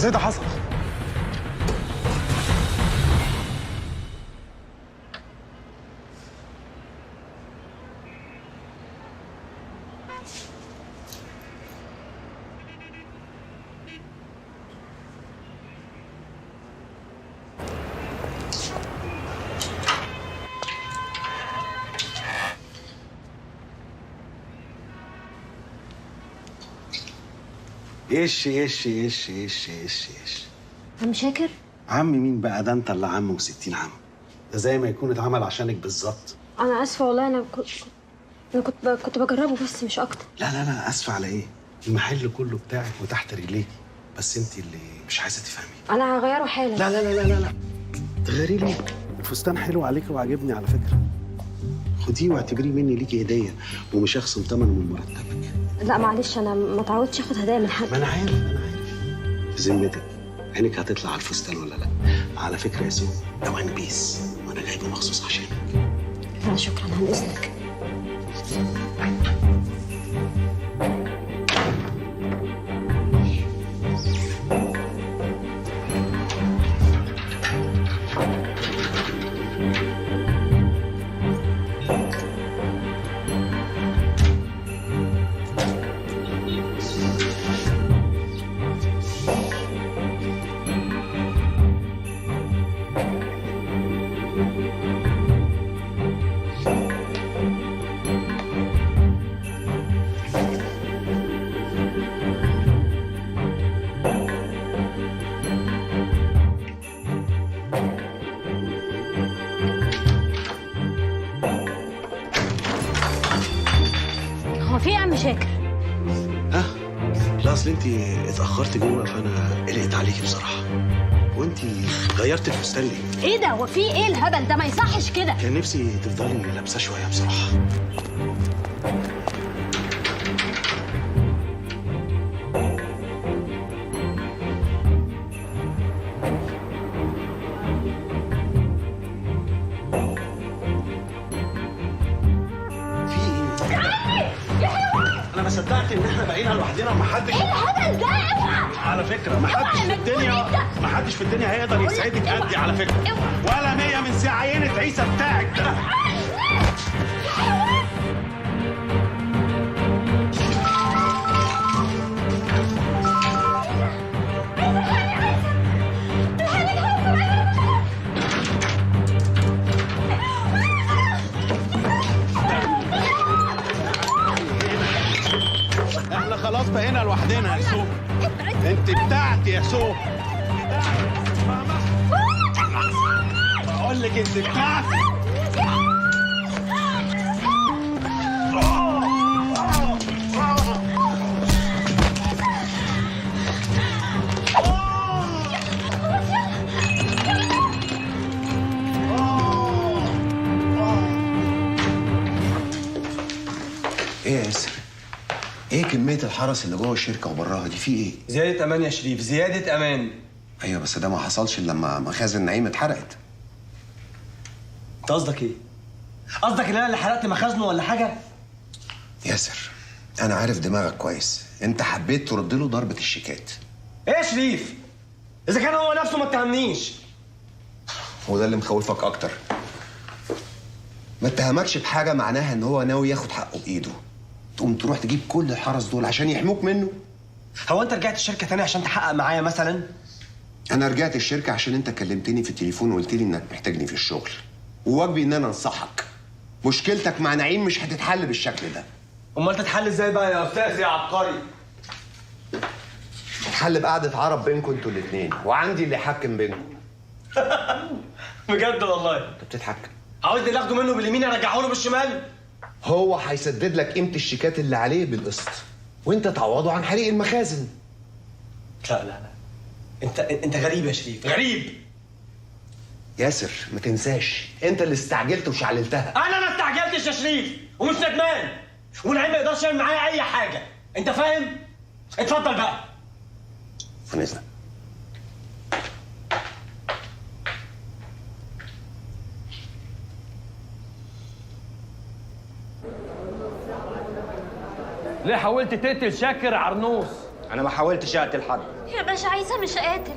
ازاي ده حصل؟ ايش عم شاكر؟ عم مين بقى؟ ده انت اللي عم و60 عم. ده زي ما يكون اتعمل عشانك بالظبط. انا اسفه والله، انا كنت بجربه بس مش اكتر. لا اسفه على ايه؟ المحل كله بتاعك وتحت رجليكي، بس انت اللي مش عايزه تفهمي. انا هغيره حالا. لا تغيري لي. الفستان حلو عليك وعجبني على فكره. خديه واعتبريه مني ليكي هديه، ومش هخصم ثمنه من مرتبك. لا معلش، انا ما اتعودتش اخد هدايا من حد. ما انا عارف. بذمتك عينك هتطلع على الفستان ولا لا؟ على فكره يا سو، ده وان بيس وانا جايبه مخصوص عشانك. لا شكرا، عن اذنك. هو في ايه يا عم شاكر؟ ها؟ لا اصل انت اتاخرت جوه فانا قلقت عليكي بصراحه. وانت غيرت الفستان ليه؟ ايه ده؟ هو في ايه الهبل ده؟ ما يصحش كده. كان نفسي تفضلي لابسه شويه بصراحه. انا ما صدقت ان احنا بقينا لوحدنا ومحدش. ايه الهبل ده؟ اوعى. على فكره محدش في الدنيا هيقدر يسعدك قدي على فكره. ولا 100 من ساعه عينة عيسى بتاعك ده. احنا خلاص بقينا لوحدنا يا سو. انت بتاعتي يا سو. بقول لك انت بتاعتي. ايه يا ياسر؟ ايه كمية الحرس اللي جوه الشركة وبراها دي؟ في ايه؟ زيادة أمان يا شريف، زيادة أمان. ايوه بس ده ما حصلش الا لما مخازن نعيم اتحرقت. أنت قصدك إيه؟ قصدك إن أنا اللي حرقت مخازنه ولا حاجة؟ ياسر انا عارف دماغك كويس، انت حبيت ترد له ضربة الشيكات. إيه يا شريف؟ إذا كان هو نفسه ما اتهمنيش. وده اللي مخوفك اكتر. ما اتهمكش بحاجة معناها ان هو ناوي ياخد حقه بايده. تقوم تروح تجيب كل الحرس دول عشان يحموك منه؟ هو أنت رجعت الشركة تاني عشان تحقق معايا مثلا؟ انا رجعت الشركة عشان انت كلمتني في التليفون وقلت لي انك محتاجني في الشغل، وواجبي ان انا انصحك. مشكلتك مع نعيم مش هتتحل بالشكل ده. أمال تتحل إزاي بقى يا أستاذ يا عبقري؟ الحل بقعدة عرب بينكم انتوا الاتنين، وعندي اللي يحكم بينكم. بجد والله؟ انت بتضحك. عاوزني اللي آخده منه باليمين أرجعه له بالشمال؟ هو هيسدد لك قيمة الشيكات اللي عليه بالقسط، وانت تعوضه عن حريق المخازن. لا أنت غريب يا شريف، غريب. ياسر ما تنساش انت اللي استعجلت وشعللتها. أنا ما استعجلتش يا شريف ومش ندمان، ونعيم ما يقدرش يعمل معايا أي حاجة، أنت فاهم؟ اتفضل بقى. عن اذنك. ليه حاولت تقتل شاكر عرنوس؟ انا ما حاولتش اقتل حد. يا باشا عيسى مش قاتل،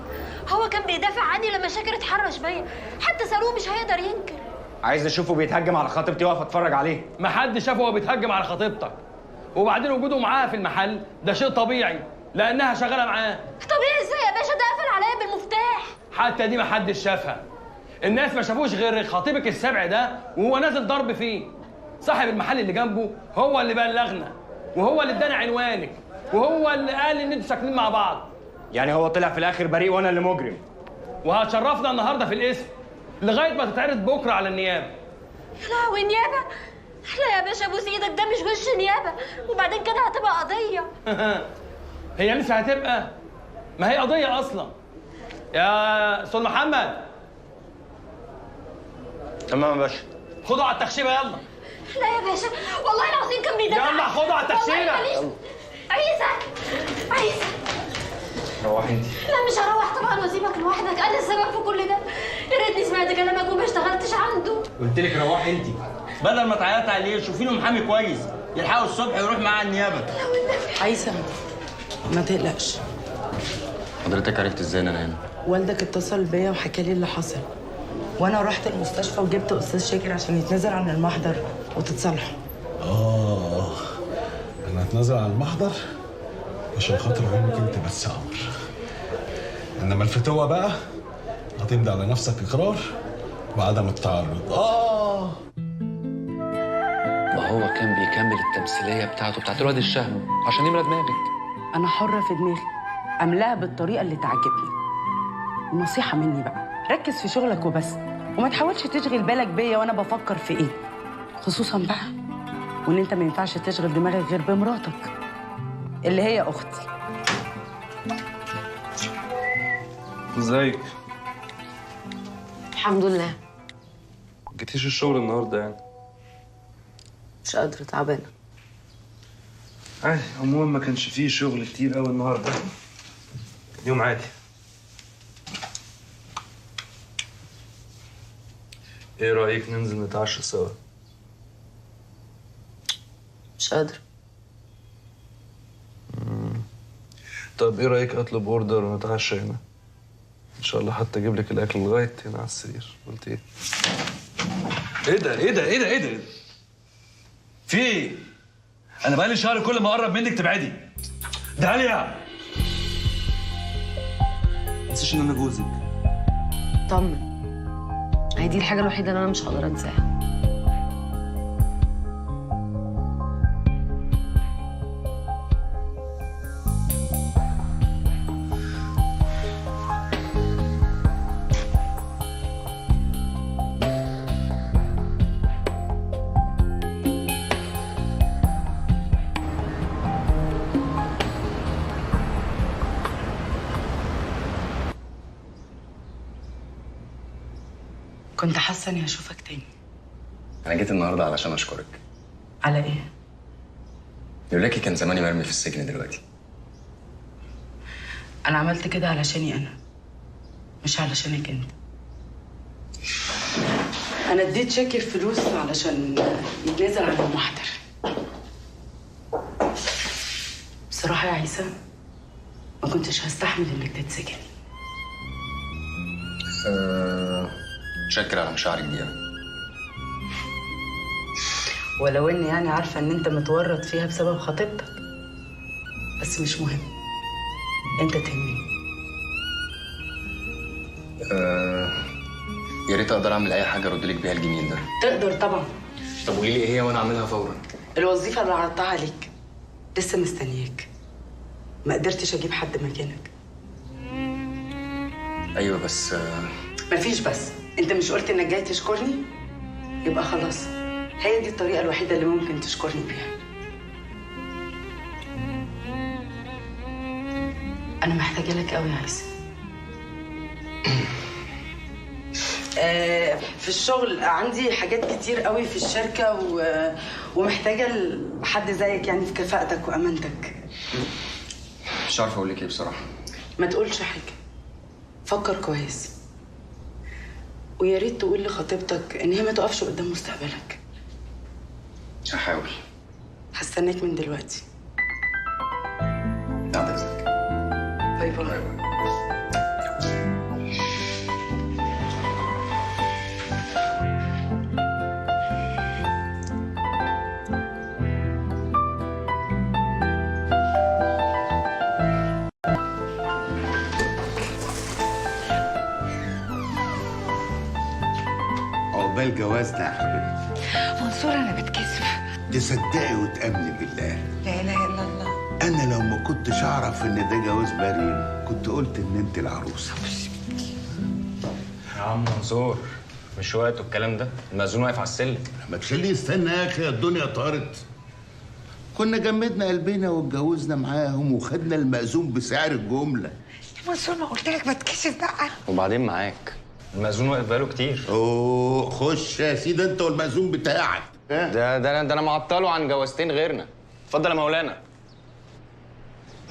هو كان بيدافع عني لما شاكر اتحرش بيا، حتى صاروخ مش هيقدر ينكر. عايز اشوفه بيتهجم على خطيبتي واقف اتفرج عليه. ما حد شافه وهو بيتهجم على خطيبتك، وبعدين وجوده معاها في المحل ده شيء طبيعي لانها شغاله معاه. طبيعي ازاي يا باشا؟ ده قفل عليا بالمفتاح. حتى دي ما حدش شافها، الناس ما شافوش غير خطيبك السبع ده وهو نازل ضرب فيه. صاحب المحل اللي جنبه هو اللي بلغنا، وهو اللي ادانا عنوانك، وهو اللي قال ان انتوا ساكنين مع بعض. يعني هو طلع في الاخر بريء وانا اللي مجرم. وهتشرفنا النهارده في الاسم لغايه ما تتعرض بكره على النيابه. يا لهوي نيابه؟ لا يا باشا ابوس ايدك، ده مش وش نيابه، وبعدين كده هتبقى قضيه. هي لسه هتبقى؟ ما هي قضيه اصلا يا استاذ محمد. تمام يا باشا. خدوا على التخشيبه يلا. لا يا باشا والله العظيم كان بيدافع. يلا خدوا على التخشيبه. عيسى عيسى روحي انت. لا مش هروح طبعا واسيبك لوحدك، انا السبب في كل ده. يا ريتني سمعت كلامك وما اشتغلتش عنده. قلت لك روحي انت بدل ما تعيطي عليه. شوفي له محامي كويس يلحقه الصبح يروح معاه النيابه. عايزة ما تقلقش. حضرتك عرفت ازاي ان انا هنا؟ والدك اتصل بيا وحكى لي اللي حصل، وانا رحت المستشفى وجبت استاذ شاكر عشان يتنازل عن المحضر وتتصالحوا. انا هتنازل عن المحضر عشان خاطر عمك انت بس يا قمر، انما الفتوه بقى هتمضي على نفسك اقرار بعدم التعرض. وهو كان بيكمل التمثيليه بتاعت الواد الشهم عشان يملى دماغك. انا حرة في دماغي املاها بالطريقة اللي تعجبني. نصيحة مني بقى، ركز في شغلك وبس، وما تحاولش تشغل بالك بيا وانا بفكر في ايه، خصوصا بقى وان انت ما ينفعش تشغل دماغك غير بمراتك اللي هي اختي. ازيك؟ الحمد لله. جيتيش الشغل النهارده يعني؟ مش قادرة، تعبانة. عادي، عموما ما كانش فيه شغل كتير قوي النهارده، يوم عادي. ايه رأيك ننزل نتعشى سوا؟ مش قادرة. طب ايه رأيك اطلب اوردر ونتعشى هنا؟ ان شاء الله حتى اجيب لك الاكل لغايه هنا على السرير. قلت ايه؟ ايه ده ايه ده ايه ده ايه ده؟ في ايه؟ انا بقالي شهر كل ما اقرب منك تبعدي. داليا ما تنسيش ان انا جوزك. طمن، هي دي الحاجة الوحيدة اللي أنا مش هقدر أنساها. كنت حاسة اني هشوفك تاني. انا جيت النهارده علشان اشكرك. على ايه؟ لولاكي كان زماني مرمي في السجن دلوقتي. انا عملت كده علشاني انا، مش علشانك انت. انا اديت شاكر فلوس علشان يتنازل عن المحضر. بصراحة يا عيسى ما كنتش هستحمل انك تتسجن. متشكر على مشاعرك دي يعني. ولو اني يعني عارفة ان انت متورط فيها بسبب خطيبتك، بس مش مهم، انت تهمني. يا ريت اقدر اعمل اي حاجه ارد لك بيها الجميل ده. تقدر طبعا. طب قولي لي ايه هي وانا اعملها فورا. الوظيفة اللي عرضتها عليك لسه مستنياك، ما قدرتش اجيب حد مكانك. ايوه بس مفيش بس، انت مش قلت انك جاي تشكرني؟ يبقى خلاص، هي دي الطريقة الوحيدة اللي ممكن تشكرني بيها. انا محتاجة لك قوي يا عيسى. في الشغل عندي حاجات كتير قوي في الشركة ومحتاجة حد زيك يعني في كفاءتك وأمانتك. مش عارفه اقول لك ايه بصراحه. ما تقولش حاجة، فكر كويس، ويا ريت تقول لخطيبتك ان هي ما تقفش قدام مستقبلك. هحاول. هستناك من دلوقتي. بعد اذنك. باي باي. عقبال جوازنا يا حبيبتي. منصور انا بتكسف. تصدقي وتأمني بالله، لا اله الا الله. انا لو ما كنتش اعرف ان ده جواز مريم كنت قلت ان انت العروسه. يا عم منصور مش وقته الكلام ده، المأذون واقف على السلم. ما تخليه يستنى يا اخي، الدنيا طارت. كنا جمدنا قلبنا واتجوزنا معاهم وخدنا المأذون بسعر الجمله. يا منصور ما قلت لك بتكسف بقى. وبعدين معاك المأذون واقف بقاله كتير. اوه خش يا سيدي انت والمأذون بتاعك. ده انا معطله عن جوازتين غيرنا. اتفضل يا مولانا.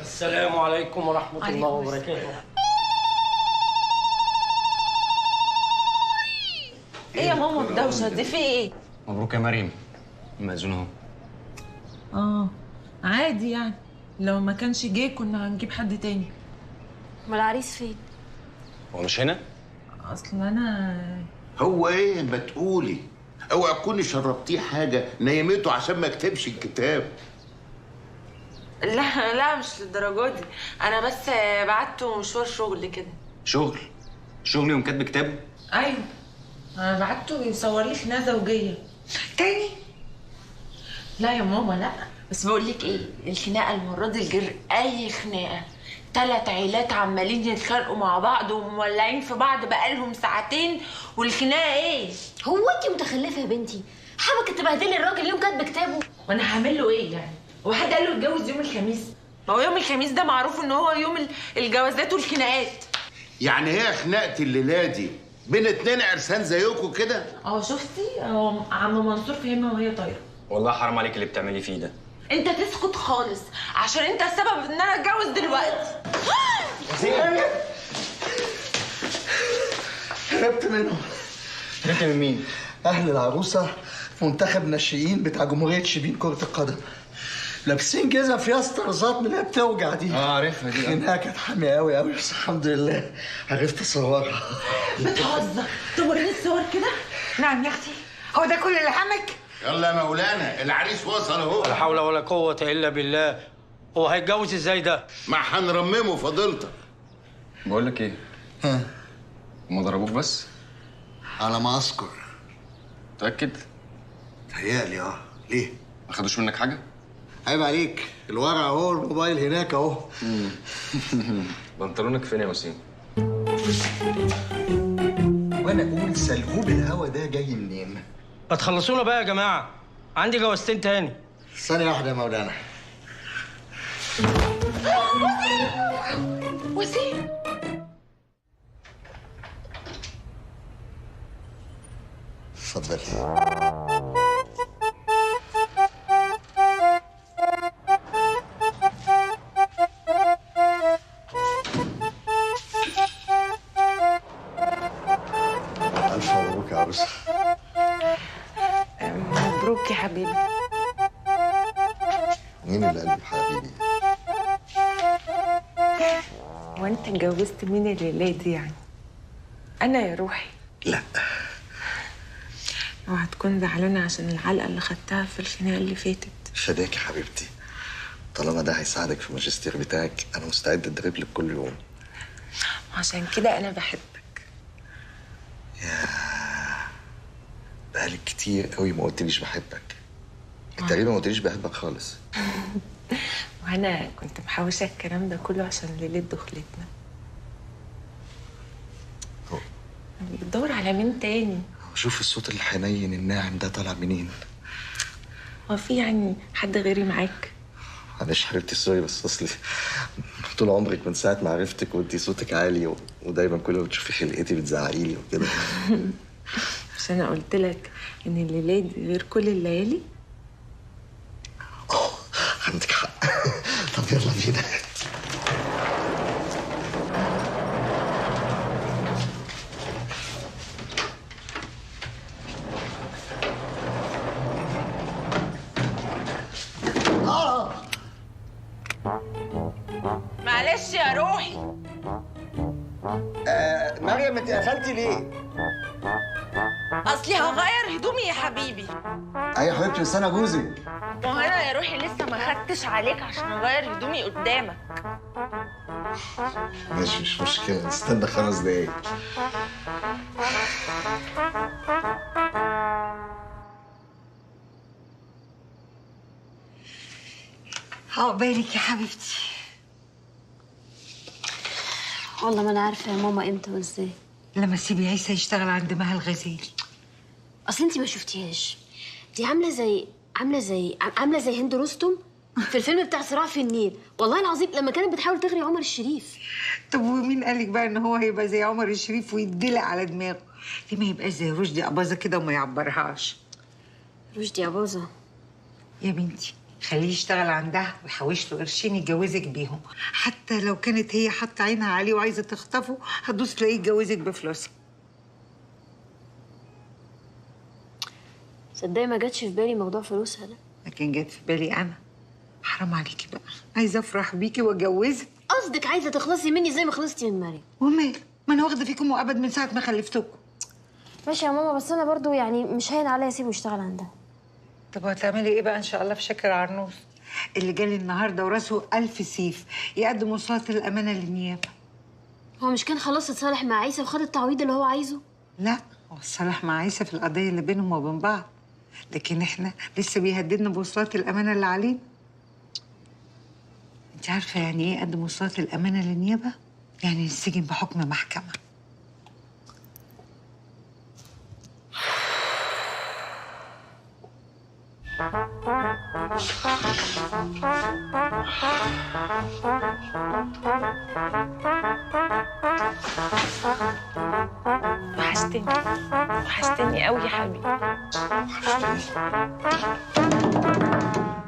السلام عليكم ورحمة الله وبركاته. ايه يا ماما الدوشه دي في ايه؟ مبروك يا مريم، المأذون اهو. عادي يعني، لو ما كانش جه كنا هنجيب حد تاني. امال العريس فين؟ هو مش هنا؟ اصل انا هو ايه ما تقولي؟ اوعى تكوني شربتيه حاجه نيمته عشان ما يكتبش الكتاب. لا مش للدرجه دي، انا بس بعته مشوار شغل كده. شغل يوم كاتب كتابه؟ ايوه انا بعته يصور لي خناقه زوجيه تاني. لا يا ماما لا، بس بقول لك ايه، الخناقه المره دي غير اي خناقه. 3 عيلات عمالين يتخانقوا مع بعض ومولعين في بعض بقالهم ساعتين، والخناقه ايه؟ هو انت متخلفه يا بنتي؟ حابه تبهدلي الراجل يوم كاتب كتابه؟ وانا هعمل له ايه يعني؟ هو حد قال له يتجوز يوم الخميس؟ ما هو يوم الخميس ده معروف ان هو يوم الجوازات والخناقات. يعني هي خناقه الليله دي بين 2 عرسان زيكم كده؟ شفتي؟ هو عم منصور فهمها وهي طايره. والله حرام عليك اللي بتعملي فيه ده. انت تسكت خالص عشان انت السبب ان انا اتجوز دلوقتي. هربت منهم. هربت من مين؟ اهل العروسه منتخب ناشئين بتاع جمهوريه شبين كره القدم، لابسين جزم فيها استرزات من اللي بتوجع دي. عارفها دي. انها كانت حاميه قوي قوي، بس الحمد لله عرفت اصورها. بتهزر؟ توريني الصور كده؟ نعم يا اختي، هو ده كل اللي همك؟ يلا يا مولانا العريس وصل اهو. لا حول ولا قوة إلا بالله. هو هيتجوز ازاي ده؟ ما هنرممه فضيلتك. بقول لك ايه؟ هما ضربوك بس؟ على ما اذكر. متأكد؟ تهيألي ليه؟ ما خدوش منك حاجة؟ عيب عليك، الورق اهو، الموبايل هناك اهو. بنطلونك فين يا وسيم؟ وانا اقول سلهوب الهوا ده جاي منين؟ ما تخلصونا بقى يا جماعة، عندي جوازتين تاني. ثانية واحدة يا مولانا. وسيم اتفضلي. ألف مبروك يا عروسة. مبروك يا حبيبي. مين اللي قال حبيبي؟ وانت اتجوزت مين الليله دي يعني؟ انا يا روحي. لا. اوعى تكون زعلانه عشان العلقه اللي خدتها في الخناقه اللي فاتت. فداك يا حبيبتي، طالما ده هيساعدك في الماجستير بتاعك انا مستعد ادرب لك كل يوم. عشان كده انا بحبك. بقالك كتير قوي ما قلتليش بحبك. تقريبا ما قلتليش بحبك خالص. وانا كنت محوشه الكلام ده كله عشان ليله دخلتنا. بتدور على مين تاني؟ شوف الصوت الحنين الناعم ده طالع منين؟ هو في يعني حد غيري معاك؟ معلش حبيبتي سوري، بس اصلي طول عمرك من ساعه ما عرفتك وانتي صوتك عالي ودايما كل ما بتشوفي خلقتي بتزعقي لي وكده. مش انا قلت لك ان الليله دي غير كل الليالي؟ عندك حق. طب يلا بينا. معلش يا روحي. مريم انت قفلتي ليه؟ اصلي هغير هدومي يا حبيبي. ايوه يا حبيبتي بس انا جوزك. ما هو انا يا روحي لسه ما خدتش عليك عشان اغير هدومي قدامك. ماشي مش مشكلة، استنى 5 دقايق. عقبالك يا حبيبتي. والله ما انا عارفه يا ماما امتى وازاي. لما تسيبي عيسى يشتغل عند مها الغزير. اصل انتي ما شفتيهاش، دي عامله زي هند رستم في الفيلم بتاع صراع في النيل. والله العظيم لما كانت بتحاول تغري عمر الشريف. طب ومين قالك بقى ان هو هيبقى زي عمر الشريف ويدلق على دماغه؟ ليه ما يبقاش زي رشدي أباظة كده وما يعبرهاش؟ رشدي أباظة يا بنتي خليه يشتغل عندها ويحوش له قرشين يتجوزك بيهم، حتى لو كانت هي حاطه عينها عليه وعايزه تخطفه هتدوس تلاقيه يتجوزك بفلوسها. صدقني ما جاتش في بالي موضوع فلوسها ده. لكن جت في بالي انا. حرام عليكي بقى، عايزه افرح بيكي واتجوزك. قصدك عايزه تخلصي مني زي ما خلصتي من مريم؟ ومال، ما انا واخده فيكم وابد من ساعه ما خلفتكم. ماشي يا ماما، بس انا برضو يعني مش هين عليا اسيبه يشتغل عندها. طب هتعملي ايه بقى ان شاء الله في شاكر عرنوس اللي جالي النهارده وراسه 1000 سيف يقدم وصلة الامانه للنيابه؟ هو مش كان خلاص اتصالح مع عيسى وخد التعويض اللي هو عايزه؟ لا، هو اتصالح مع عيسى في القضيه اللي بينهم وبين بعض، لكن احنا لسه بيهددنا بوصلات الامانه اللي علينا. انت عارفه يعني ايه اقدم وصلات الامانه للنيابه؟ يعني نسجن بحكم محكمه. وحشتني قوي يا حبيبي.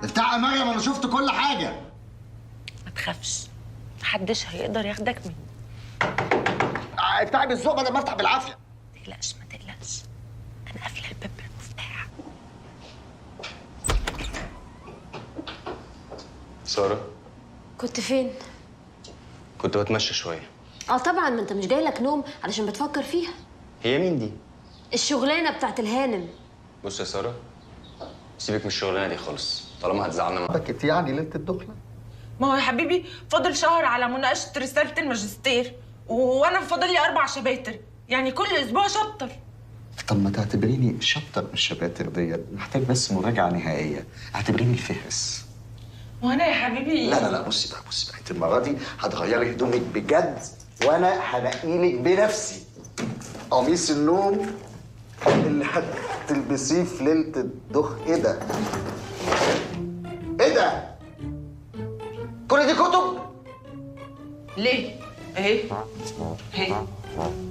افتح يا مريم، انا شفت كل حاجه. ما تخافش، محدش هيقدر ياخدك مني. افتحي بالذوق بدل ما افتح بالعافيه. ما تقلقش ما تقلقش، انا قافله الباب بالمفتاح. سارة، كنت فين؟ كنت بتمشى شوية. طبعا، ما انت مش جاي لك نوم علشان بتفكر فيها. هي مين دي؟ الشغلانه بتاعت الهانم. بص يا سارة، سيبك من الشغلانة دي خالص طالما هتزعلنا. بكت يعني ليلة الدخلة؟ ما هو يا حبيبي فاضل شهر على مناقشة رسالة الماجستير، وانا فاضل لي 4 شباتر، يعني كل اسبوع شابتر. طب ما تعتبريني شابتر من الشباتر ديت، محتاج بس مراجعة نهائية، اعتبريني الفهرس. وانا يا حبيبي لا بصي بقى انت المرة دي هتغيري هدومك بجد وانا هنقيلك بنفسي. قميص النوم اللي هتلبسيه في ليلة الدخ. ايه ده؟ ايه ده؟ كل دي كتب؟ ليه؟ اهي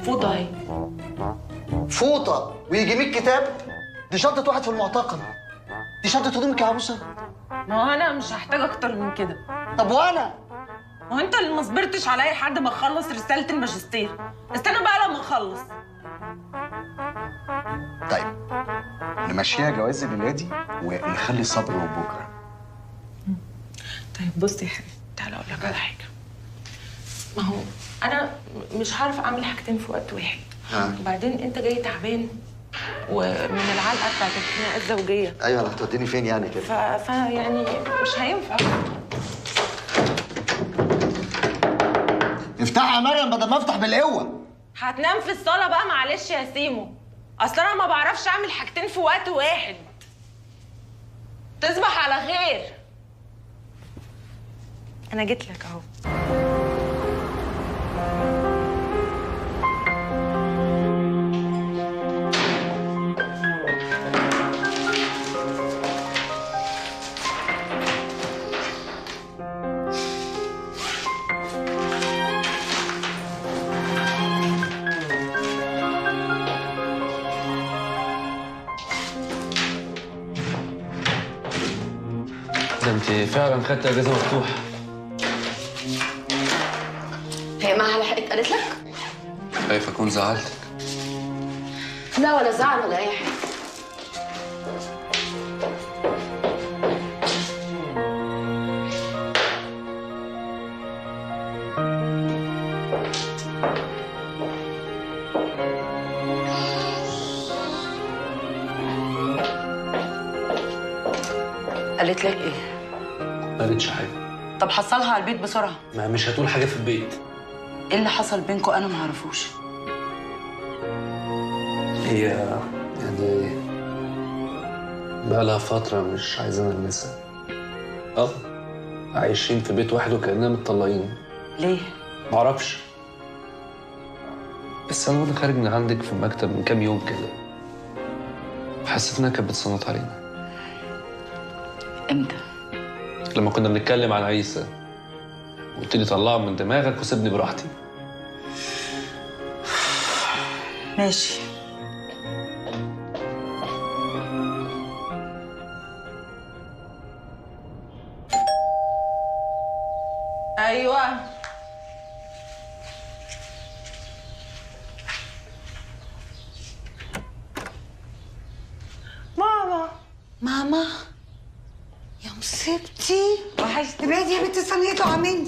فوطة اهي. فوطة ويجي 100 كتاب؟ دي شنطة واحد في المعتقل. دي شنطة هدومك يا عروسة. ما هو انا مش هحتاج اكتر من كده. طب وانا؟ ما هو انت اللي ما صبرتش عليا لحد ما اخلص رسالة الماجستير. استنى بقى لما اخلص. طيب نمشيها جواز الليلة دي ونخلي صبر وبكرة. طيب بص يا حبيبي، تعالى اقول لك على حاجة. ما هو انا مش هعرف اعمل حاجتين في وقت واحد. وبعدين انت جاي تعبان ومن العلقه بتاعت الخناقه الزوجيه. ايوه، هتوديني فين يعني كده؟ يعني مش هينفع. افتحي يا مريم بدل ما افتح بالقوه. هتنام في الصاله بقى، معلش يا سيمو، اصل انا ما بعرفش اعمل حاجتين في وقت واحد. تصبح على خير. انا جيت لك اهو. ده انت فعلا خدت اجازه مفتوحه. هي معها لحقت قالت لك؟ خايف اكون زعلتك. لا ولا زعل ولا اي حاجه. قالت لك ايه؟ ما قالتش حاجه. طب حصلها على البيت بسرعه. ما مش هتقول حاجه في البيت. ايه اللي حصل بينكم انا ما اعرفوش؟ هي يعني بقالها فتره مش عايزانا نلمسها. عايشين في بيت واحد وكأننا متطلقين. ليه؟ معرفش. بس انا وانا خارج من عندك في المكتب من كام يوم كده حسيت انها كانت بتصنط علينا. امتى؟ لما كنا بنتكلم عن عيسى قلت لي طلعه من دماغك وسيبني براحتي. ماشي. ايوه ماما. ماما يا مصيبتي، وحشتني بقى يا بنت صينيته عمني.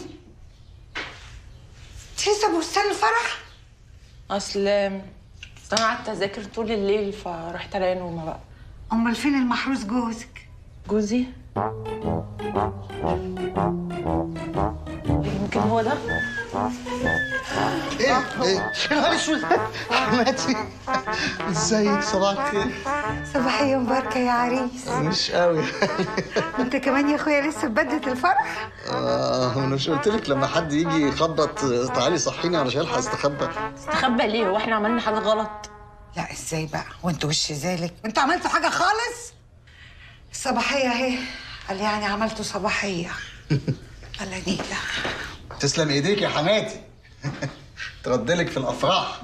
انت لسه بستان الفرح؟ اصل انا قعدت اذاكر طول الليل فرحت الاقي نومه بقى. امال فين المحروس جوزك؟ جوزي يمكن هو ده. ايه يا نهار اسود حماتي، ازيك؟ صباح الخير. صباحية مباركة يا عريس. مش قوي. انت كمان يا اخويا لسه ببدلة الفرح؟ انا مش قلت لك لما حد يجي يخبط تعالي صحيني علشان الحق استخبى. استخبى ليه؟ هو احنا عملنا حاجه غلط؟ لا ازاي بقى وانتوا وش ذلك؟ انتوا عملتوا حاجة خالص؟ الصباحية اهي، قال يعني عملتوا صباحية. الله نيلة. تسلم ايديك يا حماتي. تردلك في الافراح.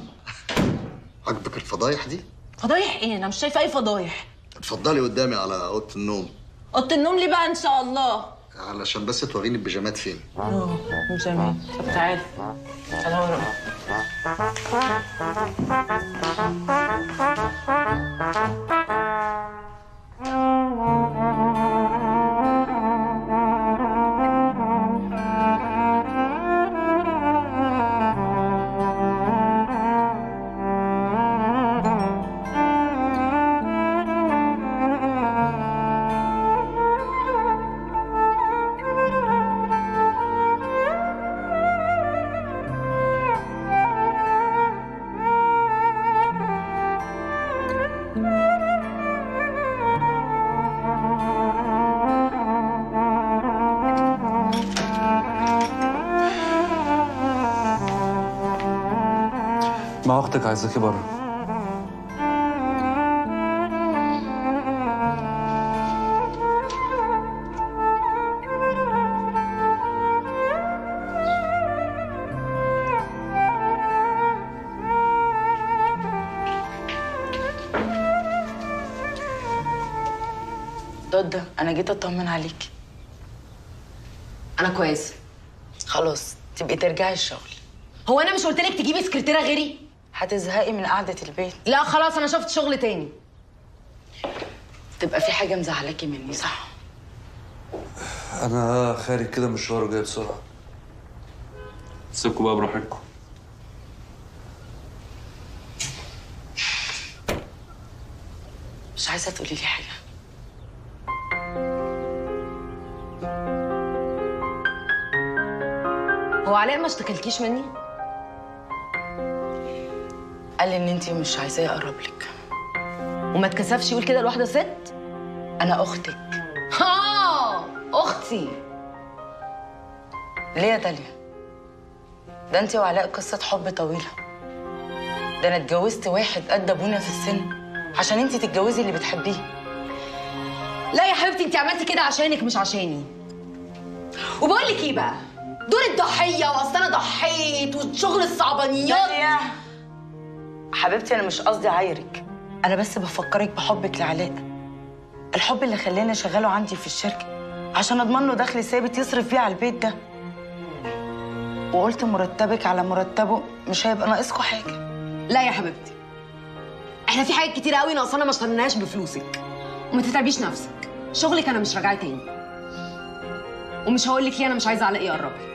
عجبك الفضايح دي؟ فضايح ايه؟ انا مش شايفه اي فضايح. اتفضلي قدامي على اوضه النوم. اوضه النوم ليه بقى ان شاء الله؟ علشان بس توريني البيجامات فين. بيجامات. طب تعالى تعالى ورا. مع اختك عايزاكي بره. ضد انا جيت اطمن عليكي. انا كويس. خلاص تبقي ترجعي الشغل. هو انا مش قلت لك تجيبي سكرتيره غيري؟ هتزهقي من قعده البيت. لا خلاص انا شفت شغل تاني. تبقى في حاجه مزعلاكي مني صح؟ انا خارج كده مشوار وجاي بسرعه. سيبكوا بقى براحتكم. مش عايزه تقولي لي حاجه. هو علاء ما اشتكلكيش مني؟ قال لي ان انتي مش عايزاه يقرب لك. وما اتكسفش يقول كده لواحده ست؟ انا اختك. اختي. ليه يا داليا؟ ده انتي وعلاء قصه حب طويله. ده انا اتجوزت واحد قد ابونا في السن عشان انتي تتجوزي اللي بتحبيه. لا يا حبيبتي انت عملتي كده عشانك مش عشاني. وبقول لك ايه بقى؟ دور الضحيه واصل انا ضحيت وشغل الصعبانيات. داليا حبيبتي انا مش قصدي عايرك، انا بس بفكرك بحبك لعلاء. الحب اللي خلاني اشغله عندي في الشركه عشان اضمن له دخل ثابت يصرف بيه على البيت ده. وقلت مرتبك على مرتبه مش هيبقى ناقصكوا حاجه. لا يا حبيبتي احنا في حاجات كتير قوي ناقصانا ما اشتريناهاش بفلوسك. وما تتعبيش نفسك، شغلك انا مش راجعه تاني. ومش هقول لك ليه انا مش عايزه علاء يقرب لي.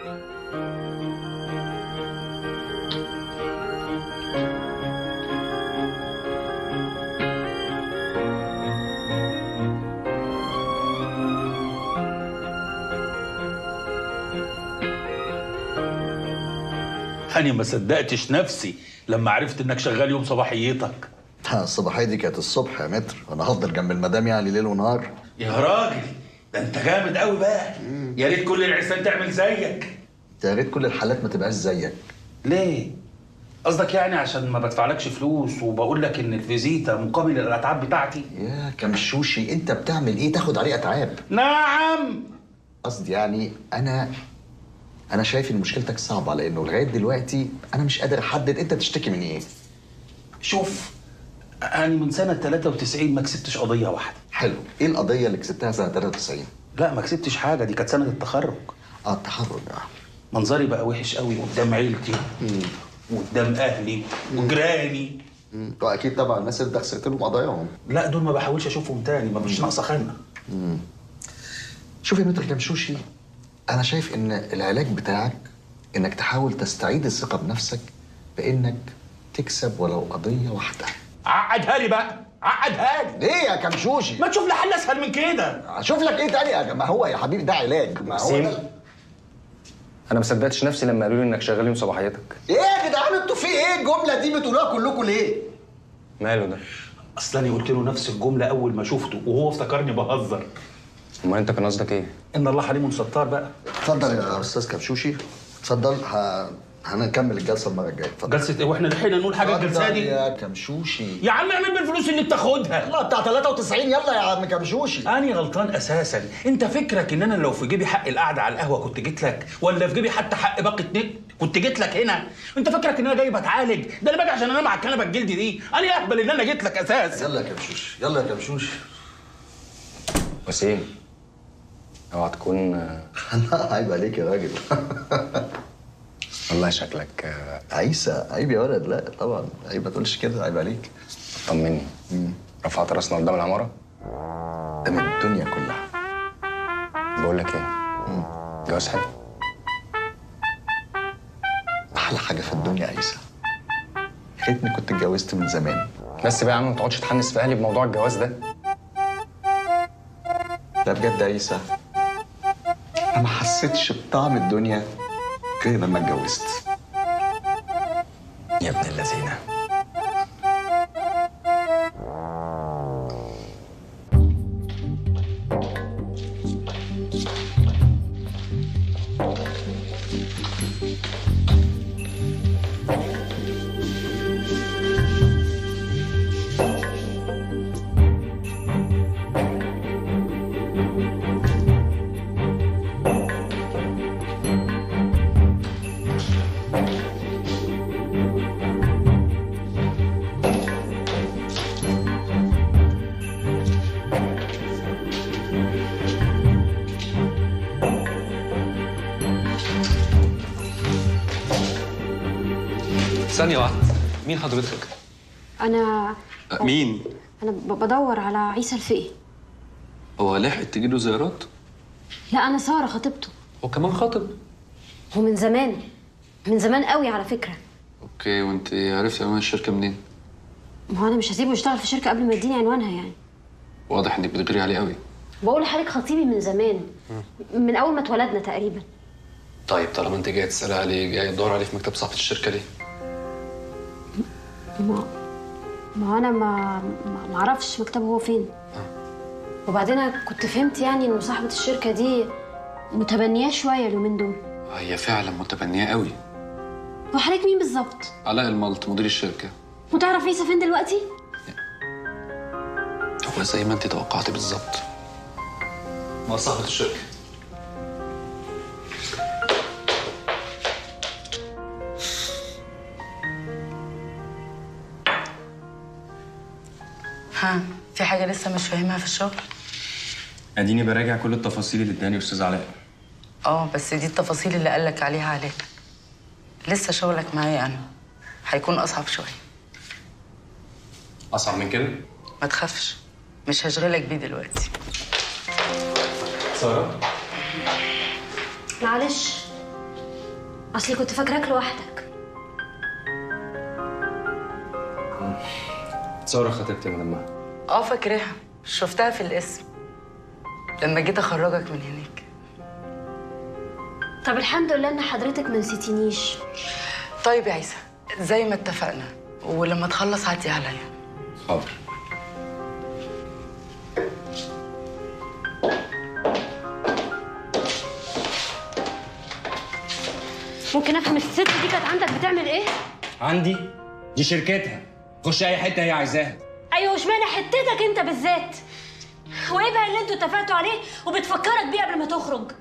أنا ما صدقتش نفسي لما عرفت إنك شغال يوم صباحيتك. الصباحية دي كانت الصبح يا متر، أنا هفضل جنب المدام يعني ليل ونهار؟ يا راجل ده أنت جامد قوي بقى. يا ريت كل العرسان تعمل زيك. يا ريت كل الحالات ما تبقاش زيك. ليه؟ قصدك يعني عشان ما بدفعلكش فلوس وبقول لك إن الفيزيتا مقابل الأتعاب بتاعتي؟ يا كمشوشي أنت بتعمل إيه تاخد عليه أتعاب؟ نعم. قصدي يعني أنا شايف إن مشكلتك صعبة، لأنه لغاية دلوقتي أنا مش قادر أحدد أنت تشتكي من إيه. شوف، أنا من سنة 93 ما كسبتش قضية واحدة. حلو، إيه القضية اللي كسبتها سنة 93؟ لا ما كسبتش حاجة، دي كانت سنة التخرج. التخرج منظري بقى وحش قوي قدام عيلتي وقدام أهلي وجيراني. وأكيد طبعا الناس اللي أنت خسرت لهم قضاياهم. لا دول ما بحاولش أشوفهم تاني، ما مش ناقصة خانة. شوف يا متر كمشوشي، أنا شايف إن العلاج بتاعك إنك تحاول تستعيد الثقة بنفسك بإنك تكسب ولو قضية واحدة. عقدها لي بقى، عقدها لي. ليه يا كمشوشي؟ ما تشوف لي حل أسهل من كده. أشوف لك إيه تاني ما هو يا حبيبي ده علاج، ما هو ده. انا ما صدقتش نفسي لما قالوا لي انك شغال يوم صباحيتك. إيه يا جدعان أنتوا في إيه؟ الجملة دي بتقولوها كلكم ليه؟ ماله ده؟ أصل أنا قلت له نفس الجملة أول ما شفته وهو افتكرني بهزر. امال أنت كان قصدك إيه؟ إن الله حليم ستار بقى. اتفضل يا أستاذ كمشوشي، اتفضل. هنكمل الجلسة المرة الجاية. جلسة إيه واحنا لحقنا نقول حاجة الجلسة دي؟ يا كمشوشي يا عم اعمل بالفلوس اللي بتاخدها. يلا بتاع 93 يلا يا عم كمشوشي. أنا غلطان أساسا، أنت فكرك إن أنا لو في جيبي حق القعدة على القهوة كنت جيت لك، ولا في جيبي حتى حق باقة نت كنت جيت لك هنا؟ أنت فكرك إن أنا جاي بتعالج؟ ده أنا باجي عشان أنام على الكنبة الجلدي دي، أنا أهبل إن أنا جيت لك أساسا. يلا يا كمشوشي يلا يا كمشوشي. وسيم اوعى تكون لا عيب عليك يا راجل. والله شكلك عيسى. عيب يا ولد، لا طبعا عيب، ما تقولش كده، عيب عليك. طمني، رفعت راسنا قدام العمارة؟ ده من الدنيا كلها. بقول لك ايه؟ جواز حلو. احلى حاجه في الدنيا يا عيسى، يا ريتني كنت اتجوزت من زمان. بس بقى يا عم ما تقعدش تحنس في اهلي بموضوع الجواز ده. لا بجد يا عيسى، انا ما حسيتش بطعم الدنيا غير لما اتجوزت. يا ابن اللذينه. ثانية واحدة، مين حضرتك؟ انا مين؟ انا بدور على عيسى الفقي. هو لحقت تجيله زيارات؟ لا انا ساره خطيبته. هو كمان خاطب؟ هو من زمان، من زمان قوي على فكره. اوكي، وانت عرفتي عنوان الشركة منين؟ ما هو انا مش هسيبه يشتغل في شركه قبل ما يديني عنوانها يعني. واضح انك بتغيري عليه قوي. بقول لحضرتك خطيبي من زمان، من اول ما اتولدنا تقريبا. طيب طالما انت جايه تسألي عليه، جايه تدور عليه في مكتب صاحبة الشركة ليه؟ ما انا ما اعرفش مكتبه هو فين. وبعدين انا كنت فهمت يعني ان صاحبه الشركه دي متبنياه شويه اليومين دول. هي فعلا متبنية قوي. هو حضرتك مين بالظبط؟ علاء الملط مدير الشركة. وتعرف عيسى فين دلوقتي؟ هو زي ما انت توقعتي بالظبط، مع صاحبة الشركة. ها، في حاجة لسه مش فاهمها في الشغل؟ اديني براجع كل التفاصيل اللي اداني استاذ علاء. بس دي التفاصيل اللي قالك عليها علاء. لسه شغلك معايا انا هيكون اصعب شوية. اصعب من كده؟ ما تخافش، مش هشغلك بيه دلوقتي. سارة، معلش اصلي كنت فاكراك لوحدك. سارة خطيبتي من امها. فاكراها، شفتها في الاسم لما جيت اخرجك من هناك. طب الحمد لله ان حضرتك ما نسيتينيش. طيب يا عيسى، زي ما اتفقنا، ولما تخلص عدي عليا. حاضر. ممكن افهم الست دي كانت عندك بتعمل ايه؟ عندي؟ دي شركتها، خش اي حته هي عايزاها. ايوه، اشمعنى حتتك انت بالذات؟ وايه بقى اللي انتوا اتفقتوا عليه وبتفكرك بيه قبل ما تخرج؟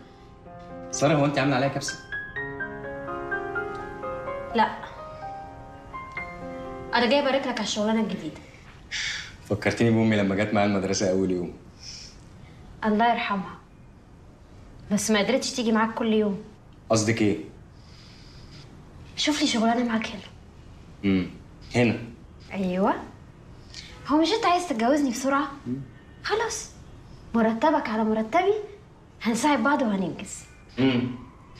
ساره، هو انت عامله عليا كبسه؟ لا، انا جاي ابارك لك على الشغلانه الجديده. فكرتني بامي لما جت معايا المدرسه اول يوم. الله يرحمها. بس ما قدرتش تيجي معاك كل يوم. قصدك ايه؟ شوف لي شغلانه معاك هنا. هنا. ايوه. هو مش انت عايز تتجوزني بسرعه؟ خلاص، مرتبك على مرتبي، هنساعد بعض وهننجز.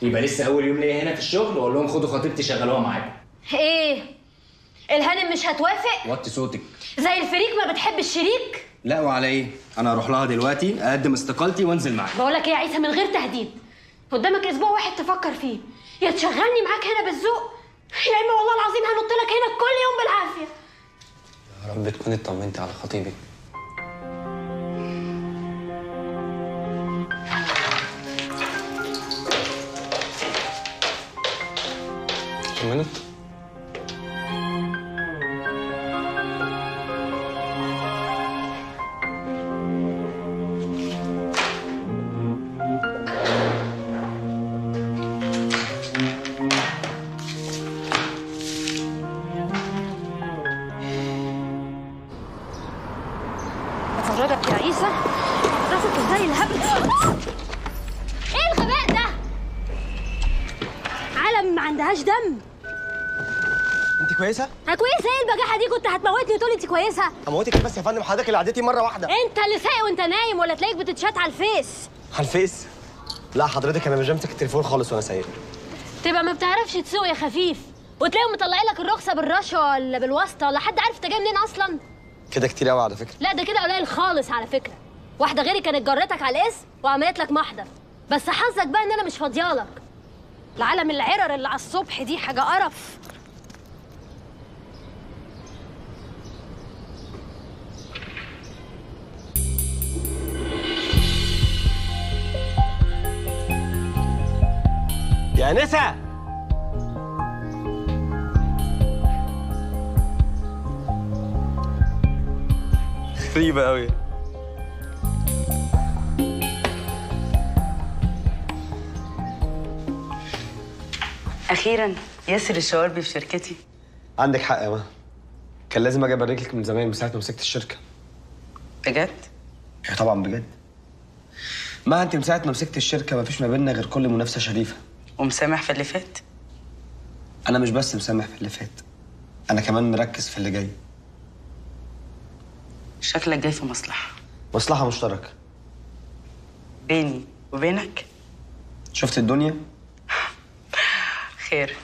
يبقى لسه اول يوم ليا هنا في الشغل واقول لهم خدوا خطيبتي شغلوها معاكم. ايه؟ الهانم مش هتوافق؟ وطي صوتك. زي الفريق ما بتحب الشريك؟ لا، وعلى ايه؟ انا هروح لها دلوقتي اقدم استقالتي وانزل معاك. بقول لك ايه يا عيسى، من غير تهديد، قدامك اسبوع واحد تفكر فيه، يا تشغلني معاك هنا بالذوق، يا اما والله العظيم هنط لك هنا كل يوم بالعافيه. يا رب تكوني اطمنتي على خطيبك. طمنت؟ افرجك يا عيسى راسك ازاي الهبل. ايه الغباء ده؟ عالم ما عندهاش دم. انت كويسه؟ كويسه ايه البجاحه دي؟ كنت هتموتني وتقولي انت كويسه. هموتك ايه بس يا فندم؟ حضرتك اللي عديتي مره واحده. انت اللي سايق وانت نايم، ولا تلاقيك بتتشات على الفيس. على الفيس؟ لا حضرتك انا مش بمسك التليفون خالص وانا سايق. تبقى ما بتعرفش تسوق يا خفيف، وتلاقيهم مطلعين لك الرخصه بالرشوه ولا بالواسطه، ولا حد عارف انت جاي منين اصلا. كده كتير قوي على فكره. لا ده كده قليل خالص على فكره. واحده غيري كانت جرتك على الاسم وعملت لك محضر، بس حظك بقى ان انا مش فاضيالك. العالم العرر اللي على الصبح دي حاجه قرف. يا نسا، غريبة قوي. اخيرا ياسر الشواربي في شركتي. عندك حق يا مها، كان لازم اجي ابارك لك من زمان، من ساعة ما مسكت الشركة. بجد؟ طبعا بجد. ما انت من ساعة ما مسكت الشركة ما فيش ما بيننا غير كل منافسة شريفة. ومسامح في اللي فات؟ انا مش بس مسامح في اللي فات، انا كمان مركز في اللي جاي. شكلك جاي في مصلحة. مصلحة مشتركة بيني وبينك. شفت الدنيا؟ خير.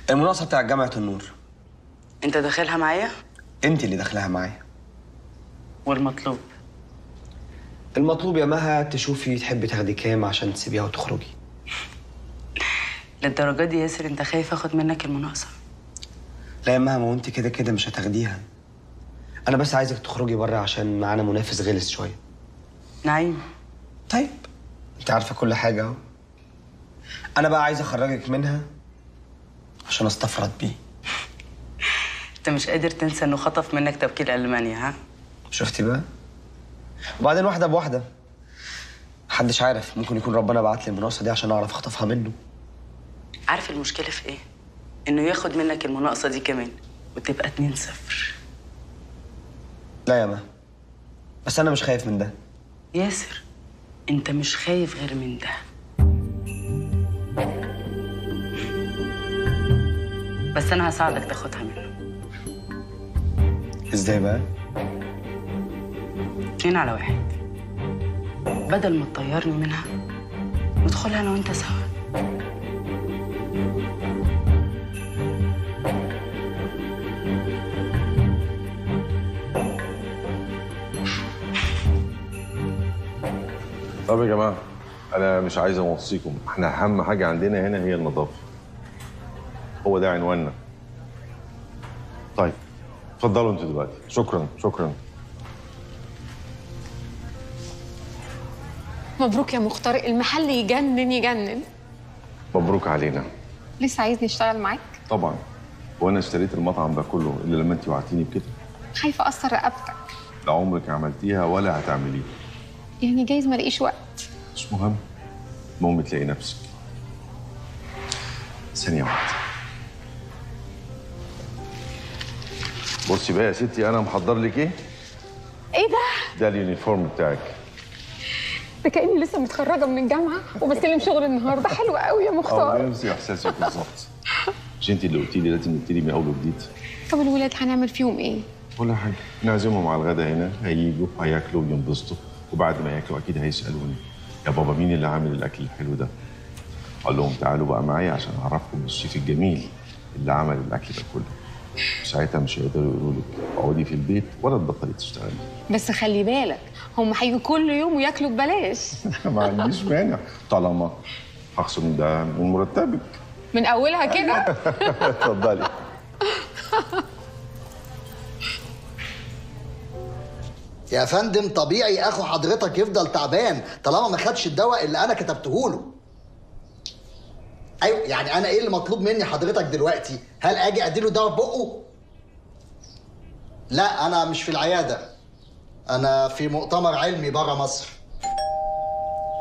المناقصة بتاع جامعة النور. انت داخلها معايا؟ انت اللي داخلها معايا. والمطلوب؟ المطلوب يا مها تشوفي تحبي تاخدي كام عشان تسيبيها وتخرجي. للدرجة دي ياسر انت خايف اخد منك المناقصة؟ لا يا مها، ما هو انت كده كده مش هتاخديها. انا بس عايزك تخرجي بره عشان معانا منافس غلس شويه. نعيم. طيب انت عارفه كل حاجه اهو. انا بقى عايز اخرجك منها عشان استفرد بيه. انت مش قادر تنسى انه خطف منك توكيل المانيا، ها؟ شفتي بقى؟ وبعدين واحده بواحده، محدش عارف، ممكن يكون ربنا بعت لي المناقصه دي عشان اعرف اخطفها منه. عارف المشكله في ايه؟ انه ياخد منك المناقصه دي كمان وتبقى 2-0. لا يا ما، بس انا مش خايف من ده. ياسر انت مش خايف غير من ده. بس انا هساعدك تاخدها منه. ازاي بقى؟ 2-1. بدل ما تطيرني منها ندخلها انا وانت سوا. طب يا جماعه، انا مش عايز اوصيكم، احنا اهم حاجه عندنا هنا هي النظافه. هو ده عنواننا. طيب اتفضلوا انتوا دلوقتي. شكرا شكرا. مبروك يا مختار، المحل يجنن يجنن. مبروك علينا. لسه عايزني اشتغل معاك؟ طبعا. وانا اشتريت المطعم ده كله الا لما انت وعدتيني بكده. خايفه اقصر رقبتك. لا عمرك عملتيها ولا هتعمليها. يعني جايز ما الاقيش وقت. مش مهم، المهم تلاقي نفسك. ثانية واحدة. بصي بقى يا ستي، أنا محضر لك إيه؟ ايه ده؟ ده اليونيفورم بتاعك. ده كأني لسه متخرجه من الجامعه وبستلم شغل النهارده. حلو قوي يا مختار. نفس إحساسك بالظبط. مش أنت اللي قلتي لي لازم نبتدي من أول وجديد؟ طب الولاد هنعمل فيهم ايه؟ ولا حاجة، نعزمهم على الغدا هنا، هييجوا هياكلوا وينبسطوا، وبعد ما ياكلوا أكيد هيسألوني يا بابا مين اللي عامل الأكل الحلو ده؟ أقول لهم تعالوا بقى معايا عشان أعرفكم بالشيف الجميل اللي عمل الأكل ده كله. ساعتها مش هيقدروا يقولوا لك اقعدي في البيت ولا تبطلي تشتغلي. بس خلي بالك هم هيجوا كل يوم وياكلوا ببلاش. ما عنديش مانع طالما هخصم ده من مرتبك. من اولها كده. اتفضلي. يا فندم طبيعي اخو حضرتك يفضل تعبان طالما ما خدش الدواء اللي انا كتبته له. ايوه يعني انا ايه اللي مطلوب مني حضرتك دلوقتي؟ هل اجي اديله دواء في بقه؟ لا انا مش في العياده، انا في مؤتمر علمي بره مصر.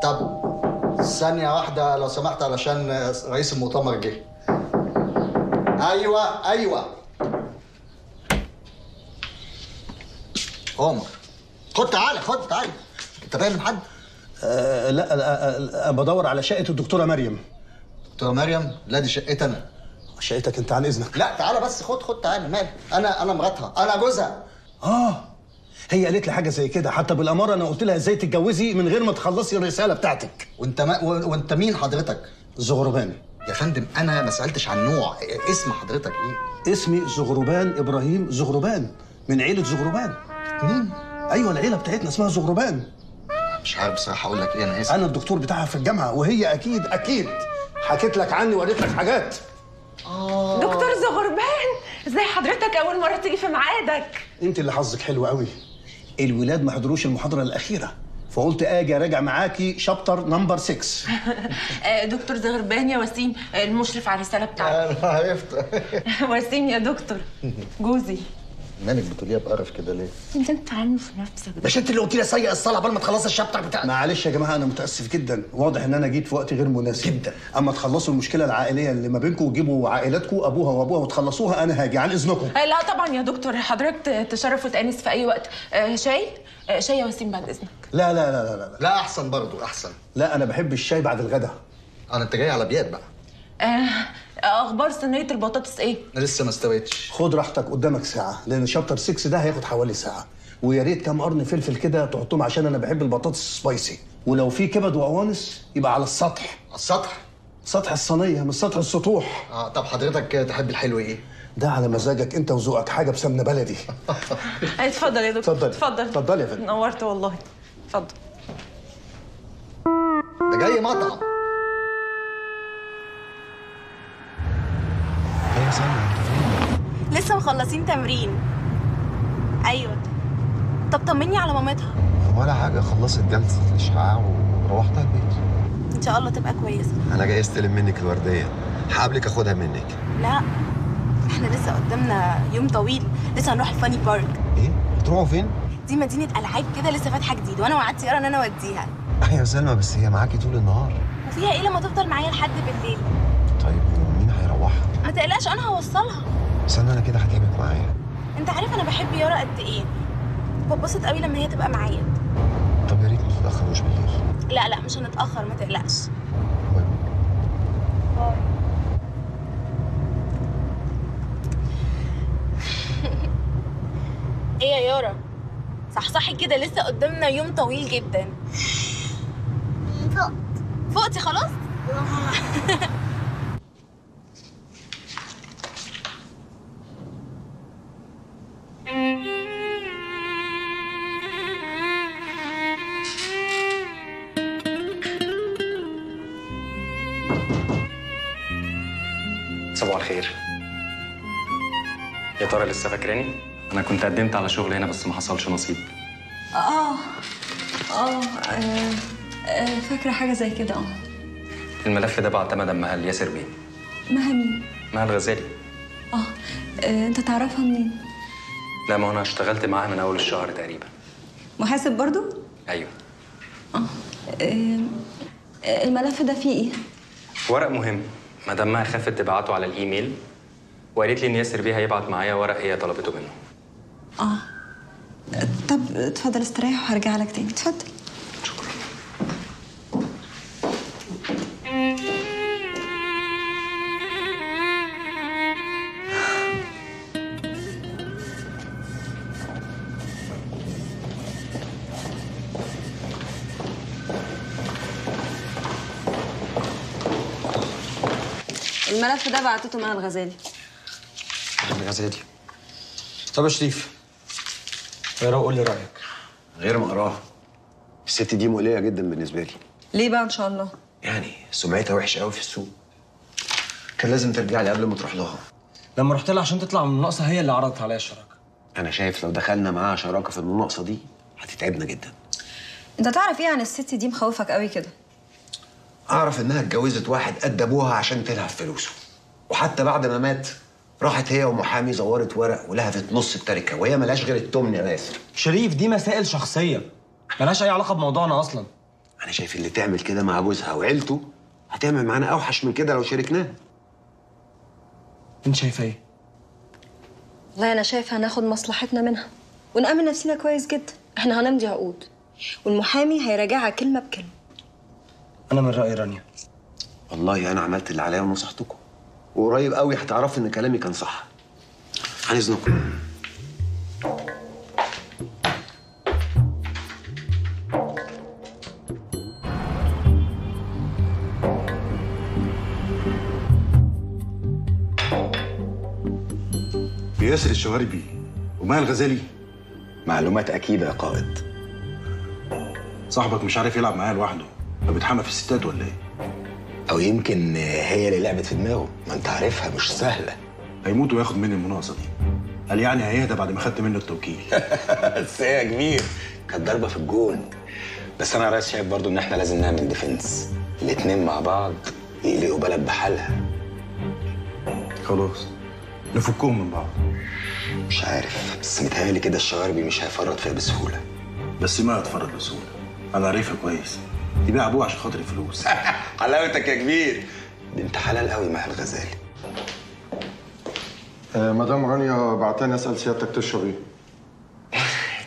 طب ثانيه واحده لو سمحت علشان رئيس المؤتمر جه. ايوه عمر خد تعالى انت باين حد؟ لا بدور على شقه الدكتوره مريم. دكتوره مريم؟ لا دي شقتي انا. شقتك انت عن اذنك. لا تعالى بس خد تعالى. مالي انا مراتها، انا جوزها. هي قالت لي حاجه زي كده، حتى بالاماره انا قلت لها ازاي تتجوزي من غير ما تخلصي الرساله بتاعتك. وانت مين حضرتك؟ زغربان. يا فندم انا ما سالتش عن نوع، اسم حضرتك ايه؟ اسمي زغربان ابراهيم زغربان، من عيله زغربان. مين؟ ايوه العيله بتاعتنا اسمها زغربان. مش عارف بصراحه اقول لك ايه. انا اسف. انا الدكتور بتاعها في الجامعه، وهي اكيد حكيت لك عني وقالت لك حاجات. دكتور زغربان، ازاي حضرتك اول مره تيجي في ميعادك؟ انت اللي حظك حلو قوي. الولاد ما حضروش المحاضره الاخيره، فقلت اجي اراجع معاكي شابتر نمبر 6. دكتور زغربان يا وسيم المشرف على الرساله بتاعتك. انا عرفت. وسيم يا دكتور جوزي. مالك بتقوليها بقرف كده ليه؟ انت عامل في نفسك. مش انت اللي قلت لي سيء الصلاه قبل ما تخلصي الشابتر بتاعك؟ معلش يا جماعه انا متاسف جدا، واضح ان انا جيت في وقت غير مناسب جدا. اما تخلصوا المشكله العائليه اللي ما بينكم وتجيبوا عائلاتكم ابوها وابوها وتخلصوها انا هاجي عن اذنكم. لا طبعا يا دكتور، حضرتك تشرف وتأنس في اي وقت. شاي يا وسيم بعد اذنك. لا لا لا لا لا لا احسن برضو احسن. لا انا بحب الشاي بعد الغداء. انت جاي على بيات بقى. اخبار صينيه البطاطس ايه؟ لسه ما استويتش. خد راحتك قدامك ساعه، لان شابتر 6 ده هياخد حوالي ساعه، ويا ريت كام قرن فلفل كده تحطهم عشان انا بحب البطاطس سبايسي، ولو في كبد وقوانص يبقى على السطح. على السطح؟ سطح الصينيه مش سطح السطوح. طب حضرتك تحب الحلو ايه؟ ده على مزاجك انت وذوقك، حاجه بسمنه بلدي. اتفضل يا دكتور. اتفضل يا فندم. نورت والله. اتفضل. ده جاي مطعم. لسه مخلصين تمرين. ايوه. طب طمني على مامتها. ولا حاجه، خلصت جلسه الاشعاع وروحتها البيت. ان شاء الله تبقى كويسه. انا جاي استلم منك الورديه، هقابلك اخدها منك. لا احنا لسه قدامنا يوم طويل، لسه هنروح الفاني بارك. ايه؟ بتروحوا فين؟ دي مدينه العاب كده لسه فاتحه جديد، وانا وعدت يارا ان انا اوديها. ايوه يا سلمى، بس هي معاكي طول النهار. وفيها ايه لما تفضل معايا لحد بالليل؟ طيب ومين هيروحها؟ ما تقلقش انا هوصلها. استنى انا كده هتعبك معايا. انت عارف انا بحب يارا قد ايه، ببسط قوي لما هي تبقى معايا. طب يا ريت ما تتاخروش بالليل. لا مش هنتاخر ما تقلقش. ايه يا يارا، صحصحي كده لسه قدامنا يوم طويل جدا. فقتي خلاص؟ صباح الخير. يا ترى لسه فاكراني؟ انا كنت قدمت على شغل هنا بس ما حصلش نصيب. فاكره حاجه زي كده. الملف ده بعتمد مها ياسر بيه. مها مين؟ مها الغزالي. انت تعرفها منين؟ لا ما هو انا اشتغلت معاها من اول الشهر تقريبا. محاسب برضو؟ ايوه. الملف ده فيه ايه؟ ورق مهم. مدام مها خافت تبعته على الايميل وقالت لي ان ياسر بيه هيبعت معايا ورق هي طلبته منه. طب اتفضل استريح وهرجع لك تاني. اتفضل. الملف ده بعتته مع الغزالي. الغزالي. طب يا شريف، اقراه وقول لي رايك. غير ما اقراها، الست دي مقلقه جدا بالنسبه لي. ليه بقى ان شاء الله؟ يعني سمعتها وحشه قوي في السوق. كان لازم ترجع لي قبل ما تروح لها. لما رحت لها عشان تطلع من المناقصه هي اللي عرضت عليا الشراكه. انا شايف لو دخلنا معاها شراكه في المناقصه دي هتتعبنا جدا. انت تعرف ايه عن الست دي مخوفك قوي كده؟ اعرف انها اتجوزت واحد قد ابوها عشان تلهب فلوسه، وحتى بعد ما مات راحت هي ومحامي زورت ورق ولهفت نص التركه، وهي ملهاش غير التمن يا ياسر. شريف دي مسائل شخصيه ملهاش اي علاقه بموضوعنا اصلا. انا شايف اللي تعمل كده مع جوزها وعيلته هتعمل معانا اوحش من كده لو شاركناها. انت شايفه ايه؟ والله انا شايفه هناخد مصلحتنا منها ونأمن نفسنا كويس جدا. احنا هنمضي عقود والمحامي هيراجعها كلمه بكلمه. انا من رايي رانيا. والله انا عملت اللي عليا ونصحتكم، وقريب قوي هتعرفوا ان كلامي كان صح. عن اذنكم. ياسر الشواربي ومها الغزالي. معلومات اكيده يا قائد. صاحبك مش عارف يلعب معايا لوحده، بيتحمى في الستات ولا ايه؟ او يمكن هي اللي لعبت في دماغه، ما انت عارفها مش سهله. هيموت وياخد مني المناقصه دي. قال يعني هيهدى بعد ما خدت منه التوكيل. بس هي يا كبير كانت ضربه في الجون. بس انا رأيي شايف برضو ان احنا لازم نعمل ديفنس، الاتنين مع بعض يقلقوا بلد بحالها. خلاص نفكهم من بعض. مش عارف بس متهيألي كده الشواربي مش هيفرط فيها بسهوله. بس ما هتفرط بسهوله، انا عارفها كويس. يبيع ابوه عشان خاطر الفلوس. حلاوتك يا كبير. بنت حلال قوي مع الغزالي. مدام رانيا بعتني اسال سيادتك تشرب ايه؟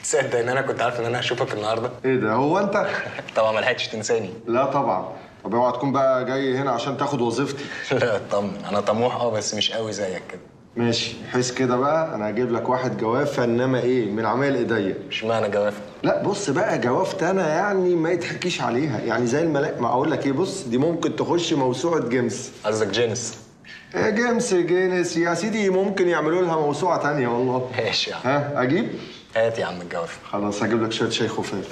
تصدق ان انا كنت عارف ان انا هشوفك النهارده؟ ايه ده هو انت؟ طبعا ما لحقتش تنساني. لا طبعا. طب اوعى تكون بقى جاي هنا عشان تاخد وظيفتي. لا اطمن، انا طموح بس مش قوي زيك كده. ماشي، حس كده بقى انا هجيب لك واحد جوافه انما ايه من عمال ايديا. اشمعنى جوافه؟ لا بص بقى جوافه انا يعني ما يتحكيش عليها، يعني زي الملاك. ما اقول لك ايه، بص دي ممكن تخش موسوعه جيمس. قصدك جينس؟ جيمس جينس يا سيدي، ممكن يعملوا لها موسوعه تانية والله. ماشي يا عم. ها اجيب؟ هات يا عم الجوافه. خلاص هجيب لك شويه شاي خفاف.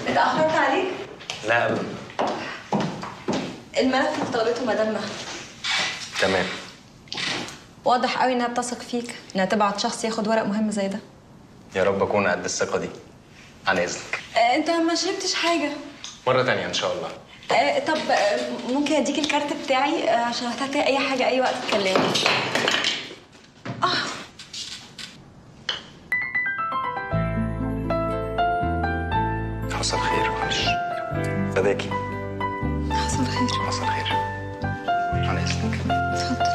اتأخرت عليك؟ لا ابدا. الملف اللي طلبته مدام مها. تمام. واضح قوي انها بتثق فيك، انها تبعت شخص ياخد ورق مهم زي ده. يا رب اكون قد الثقه دي. عن اذنك. انت ما شربتش حاجه. مره تانية ان شاء الله. طب ممكن اديك الكارت بتاعي عشان لو احتجت اي حاجه اي وقت تكلمني. حصل خير معلش. فداكي. حصل خير. حصل خير. عن اذنك. اتفضل.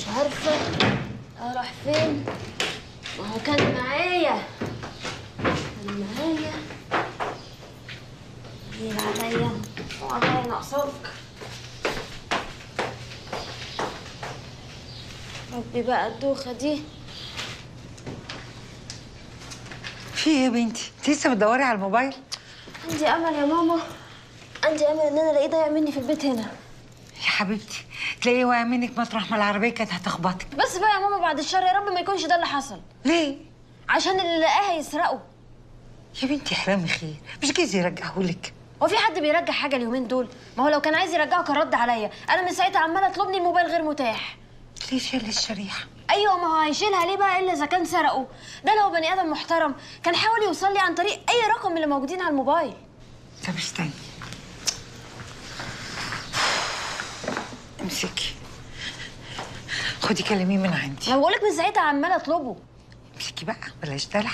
عارفة أروح فين؟ ما هو كان معايا جيب عليا وعليا ناقصاك. ربي بقى الدوخة دي. في ايه يا بنتي؟ انت لسه بتدوري على الموبايل؟ عندي أمل يا ماما، عندي أمل إن أنا ألاقيه ضايع مني في البيت هنا. يا حبيبتي تلاقيه واقع منك مطرح ما العربيه كانت هتخبطك. بس بقى يا ماما بعد الشر يا رب ما يكونش ده اللي حصل. ليه؟ عشان اللي لقاه هيسرقه. يا بنتي حرامي خير، مش جايز يرجعهولك. هو في حد بيرجع حاجه اليومين دول؟ ما هو لو كان عايز يرجعه كان رد عليا، انا من ساعتها عماله اطلبني الموبايل غير متاح. ليه شال الشريحه؟ ايوه ما هو هيشيلها ليه بقى الا اذا كان سرقه؟ ده لو بني ادم محترم كان حاول يوصل لي عن طريق اي رقم من اللي موجودين على الموبايل. طب استني، امسكي خدي كلميه من عندي. انا بقولك من ساعتها عماله اطلبه. امسكي بقى بلاش دلع.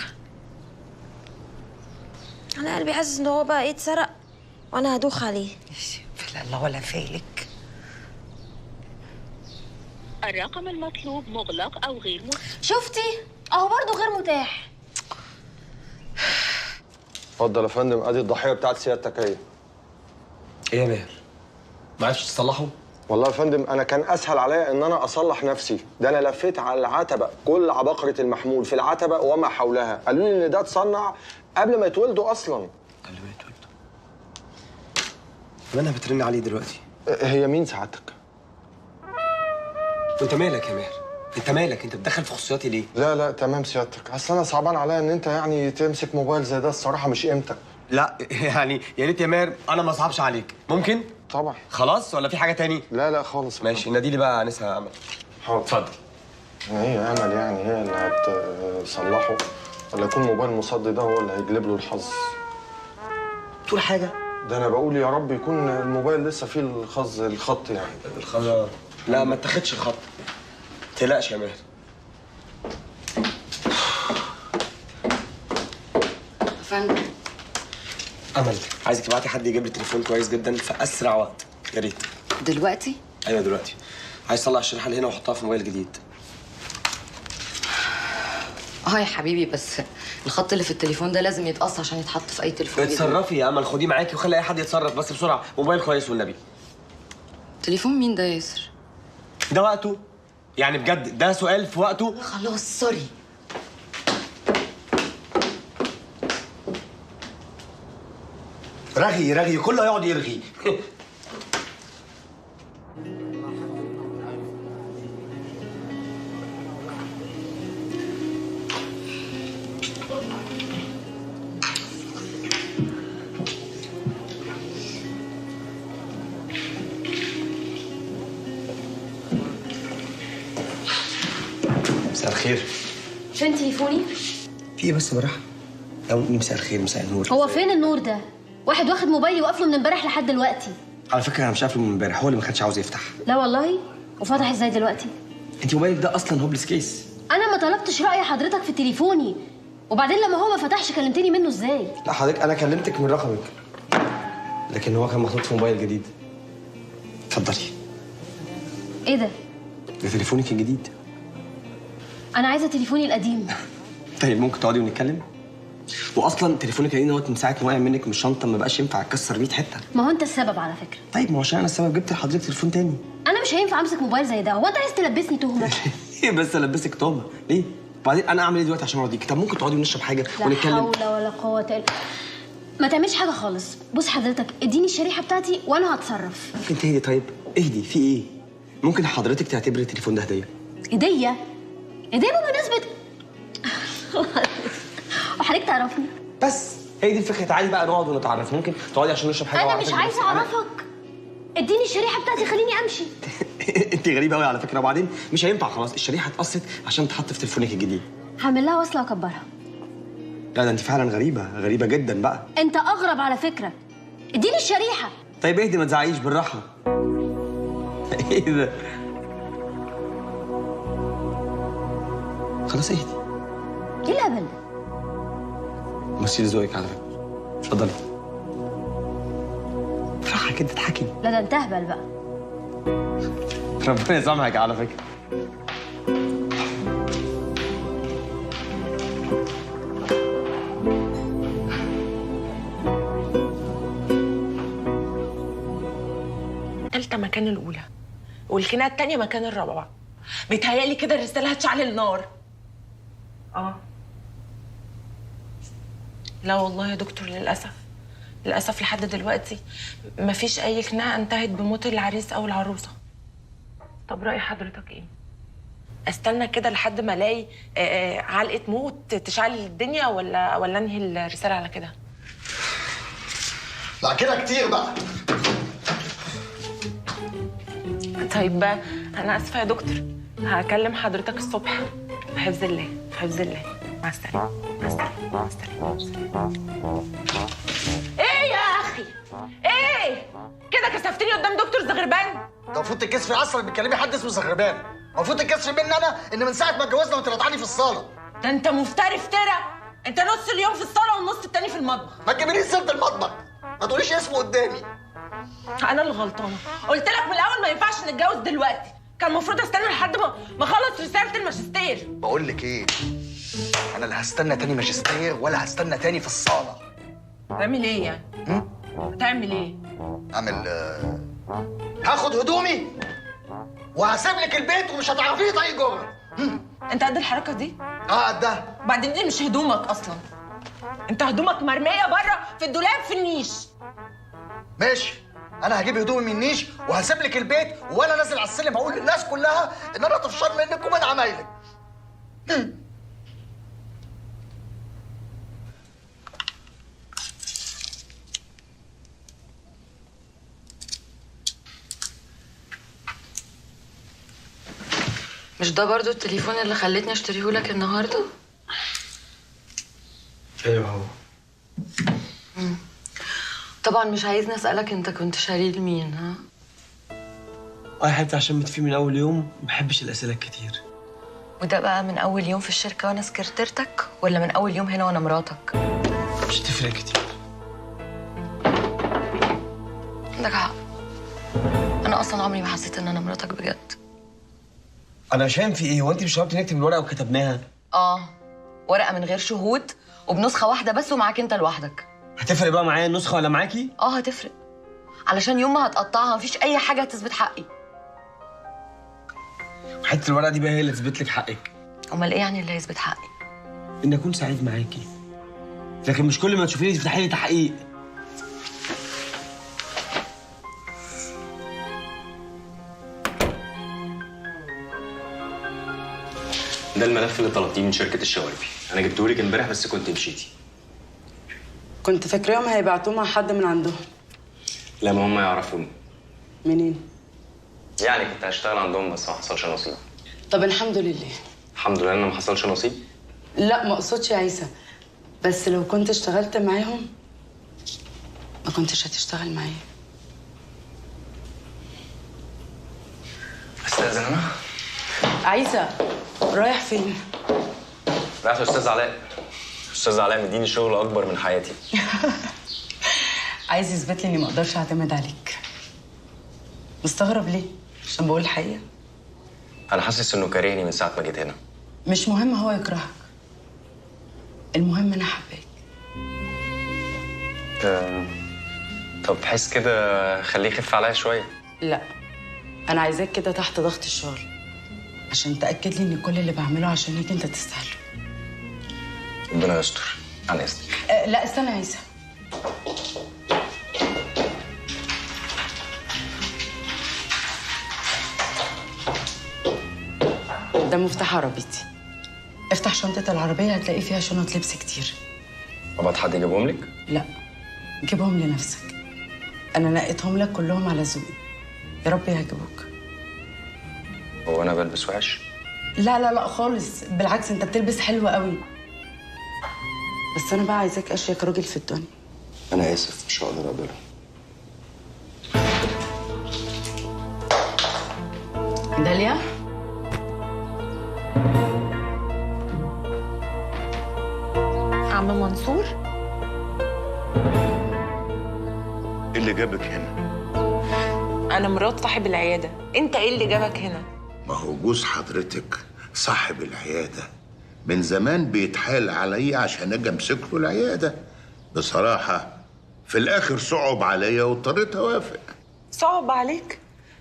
انا قلبي حاسس ان هو بقى اتسرق وانا هدوخ عليه. لا الله ولا فالك. الرقم المطلوب مغلق او غير متاح. شفتي؟ اهو برضه غير متاح. اتفضل يا فندم، ادي الضحيه بتاعت سيادتك اهي. ايه يا ماهر؟ ما عرفتش تصلحه؟ والله يا فندم انا كان اسهل عليا ان انا اصلح نفسي، ده انا لفيت على العتبه كل عباقره المحمول في العتبه وما حولها، قالوا لي ان ده اتصنع قبل ما يتولدوا اصلا. قبل ما يتولدوا؟ مالها بترن عليه دلوقتي؟ هي مين سعادتك؟ وانت مالك يا ماهر؟ انت مالك؟ انت بتدخل في خصوصياتي ليه؟ لا تمام سيادتك، اصل انا صعبان عليا ان انت يعني تمسك موبايل زي ده، الصراحه مش قيمتك. لا يعني يا ريت يا ماهر انا ما اصعبش عليك، ممكن؟ طبعا. خلاص ولا في حاجه تاني؟ لا خالص. ماشي نادي لي بقى انسه امل. حاضر. اتفضل. هي امل يعني هي اللي هتصلحه ولا يكون موبايل مصدي ده هو اللي هيجلب له الحظ؟ تقول حاجه؟ ده انا بقول يا رب يكون الموبايل لسه فيه الخط يعني. الخط؟ لا ما اتاخدش الخط، ما تقلقش يا ماهر. يا فندم. امل عايزك تبعتي حد يجيب لي تليفون كويس جدا في اسرع وقت يا ريت. دلوقتي؟ ايوه دلوقتي. عايز اصلح الشريحه اللي هنا واحطها في موبايل جديد. يا حبيبي بس الخط اللي في التليفون ده لازم يتقص عشان يتحط في اي تليفون. اتصرفي يا امل، خديه معاكي وخلي اي حد يتصرف بس بسرعه، موبايل كويس والنبي. تليفون مين ده يا ياسر؟ ده وقته؟ يعني بجد ده سؤال في وقته؟ خلاص سوري. رغي كله يقعد يرغي. مساء الخير. فين تليفوني؟ في ايه بس براحه؟ مساء الخير مساء النور. هو فين النور ده؟ واحد واخد موبايلي وقافله من امبارح لحد دلوقتي. على فكره انا مش قافله من امبارح، هو اللي ما كانش عاوز يفتح. لا والله. وفتح ازاي دلوقتي؟ انت موبايلك ده اصلا هوبلس كيس. انا ما طلبتش راي حضرتك في تليفوني، وبعدين لما هو ما فتحش كلمتني منه ازاي؟ لا حضرتك انا كلمتك من رقمك، لكن هو كان محطوط في موبايل جديد. اتفضلي. ايه ده؟ ده تليفونك الجديد. انا عايزه تليفوني القديم. طيب ممكن تقعدي ونتكلم؟ واصلا تليفونك القديم دوت من ساعه ما وقع منك من الشنطه ما بقاش ينفع اتكسر 100 حته. ما هو انت السبب على فكره. طيب ما هو عشان انا السبب جبت لحضرتك تليفون تاني. انا مش هينفع امسك موبايل زي ده، هو انت عايز تلبسني تهمه؟ ايه بس البسك تهمه ليه؟ وبعدين انا اعمل ايه دلوقتي عشان ارضيك؟ طب ممكن تقعدي ونشرب حاجه ونتكلم؟ لا حول ولا قوه الا ما تعملش حاجه خالص. بص حضرتك اديني الشريحه بتاعتي وانا هتصرف. ممكن تهدي؟ طيب اهدي، في ايه؟ ممكن حضرتك تعتبري التليفون ده هديه؟ هديه بمناسبه وحضرتك تعرفني بس هي دي الفكره. تعالي بقى نقعد ونتعرف. ممكن تقعدي عشان نشرب حاجه؟ انا مش عايزه اعرفك. اديني الشريحه بتاعتي خليني امشي. انت غريبه قوي على فكره. وبعدين مش هينفع خلاص، الشريحه اتقصت عشان تحط في تليفونك الجديد. هعمل لها وصله واكبرها. لا ده انت فعلا غريبه جدا بقى. انت اغرب على فكره. اديني الشريحه. طيب اهدي ما تزعقيش بالراحه. ايه ده؟ خلاص اهدي. ايه الهبل ده؟ مثير ذوقك على فكره. اتفضلي. فرحه كده تضحكي. لا ده انت اهبل بقى. ربنا يسامحك على فكره. التالتة مكان الأولى والخناقة التانية مكان الرابعة. بيتهيألي كده الرسالة هتشعل النار. لا والله يا دكتور، للأسف لحد دلوقتي مفيش أي خناقة انتهت بموت العريس أو العروسة. طب رأي حضرتك إيه؟ استنى كده لحد ما الاقي علقة موت تشعل الدنيا ولا انهي الرسالة على كده؟ لا كده كتير بقى. طيب بقى أنا آسفة يا دكتور، هكلم حضرتك الصبح. في حفظ الله، في حفظ الله. مع السلامة، مع السلامة، مع السلامة. إيه يا أخي؟ إيه؟ كده كسفتني قدام دكتور زغربان؟ ده المفروض تتكسفي اصلا بتكلمي حد اسمه زغربان. المفروض تتكسفي مني انا ان من ساعه ما اتجوزنا وانت رضعاني في الصاله. ده انت مفتري افترى. انت نص اليوم في الصاله والنص التاني في المطبخ. ما تجيبيليش سيره المطبخ، ما تقوليش اسمه قدامي. انا اللي غلطانه، قلت لك من الاول ما ينفعش نتجوز دلوقتي، كان المفروض استنى لحد ما اخلص رساله الماجستير. بقول لك ايه، انا لا هستنى تاني ماجستير ولا هستنى تاني في الصاله. تعمل ايه يعني؟ هتعمل ايه؟ اعمل هاخد هدومي وهسيب لك البيت ومش هتعرفيه طريق جوه. انت قد الحركه دي؟ قدها. بعدين دي مش هدومك اصلا، انت هدومك مرميه بره في الدولاب في النيش. ماشي، انا هجيب هدومي من النيش وهسيب لك البيت وانا نازل على السلم هقول للناس كلها ان انا طفشان منك ومن عمايلك. مش ده برضو التليفون اللي خلتني اشتريه لك النهارده؟ ايوه هو. طبعا مش عايزني اسالك انت كنت شاريه لمين، ها؟ يا حبيبتي عشان متفقين من اول يوم ما بحبش الاسئله الكتير. وده بقى من اول يوم في الشركه وانا سكرتيرتك ولا من اول يوم هنا وانا مراتك؟ مش هتفرق كتير. عندك حق، انا اصلا عمري ما حسيت ان انا مراتك بجد. انا مش فاهم في ايه، هو انت مش شرطتي نكتب الورقه وكتبناها؟ ورقه من غير شهود وبنسخه واحده بس ومعاك انت لوحدك. هتفرق بقى معايا النسخه ولا معاكي؟ هتفرق، علشان يوم ما هتقطعها مفيش اي حاجه هتثبت حقي. حته الورقه دي بقى هي اللي تثبت لك حقك. امال ايه يعني اللي هيثبت حقي؟ ان اكون سعيد معاكي، لكن مش كل ما تشوفيني تفتحي لي تحقيق. ده الملف اللي طلبتيه من شركة الشواربي، أنا جبتهولك امبارح بس كنت مشيتي. كنت فاكراهم هيبعتوه مع حد من عندهم. لا ما هم يعرفوني. منين؟ يعني كنت هشتغل عندهم بس ما حصلش نصيب. طب الحمد لله. الحمد لله إن ما حصلش نصيب؟ لا ما اقصدش يا عيسى، بس لو كنت اشتغلت معاهم ما كنتش هتشتغل معايا. أستاذن أنا؟ عيسى رايح فين؟ رايح لأستاذ علاء. أستاذ علاء مديني شغل أكبر من حياتي. عايز يثبت لي اني ما اقدرش اعتمد عليك. مستغرب ليه؟ عشان بقول الحقيقه. أنا حاسس إنه كارهني من ساعة ما جيت هنا. مش مهم هو يكرهك، المهم انا حباك. طب بحس كده خليه يخف عليا شوية. لا انا عايزاك كده تحت ضغط الشغل عشان تاكد لي ان كل اللي بعمله عشانك انت تستاهله. ربنا يستر. عن إذنك. لا استنى يا عيسى. ده مفتاح عربيتي، افتح شنطة العربية هتلاقي فيها شنط لبس كتير. أبعت حد يجيبهم لك؟ لا جيبهم لنفسك، أنا نقيتهم لك كلهم على ذوقي، يا رب يعجبوك. هو أنا بلبس وحش؟ لا لا لا خالص، بالعكس أنت بتلبس حلو قوي. بس أنا بقى عايزاك أشيك راجل في الدنيا. أنا آسف مش هقدر أقبله. داليا؟ عم منصور؟ ايه اللي جابك هنا؟ انا مرات صاحب العياده، انت ايه اللي جابك هنا؟ ما هو جوز حضرتك صاحب العيادة من زمان بيتحايل عليا عشان اجي امسك له العيادة. بصراحة في الآخر صعب عليا واضطريت أوافق. صعب عليك؟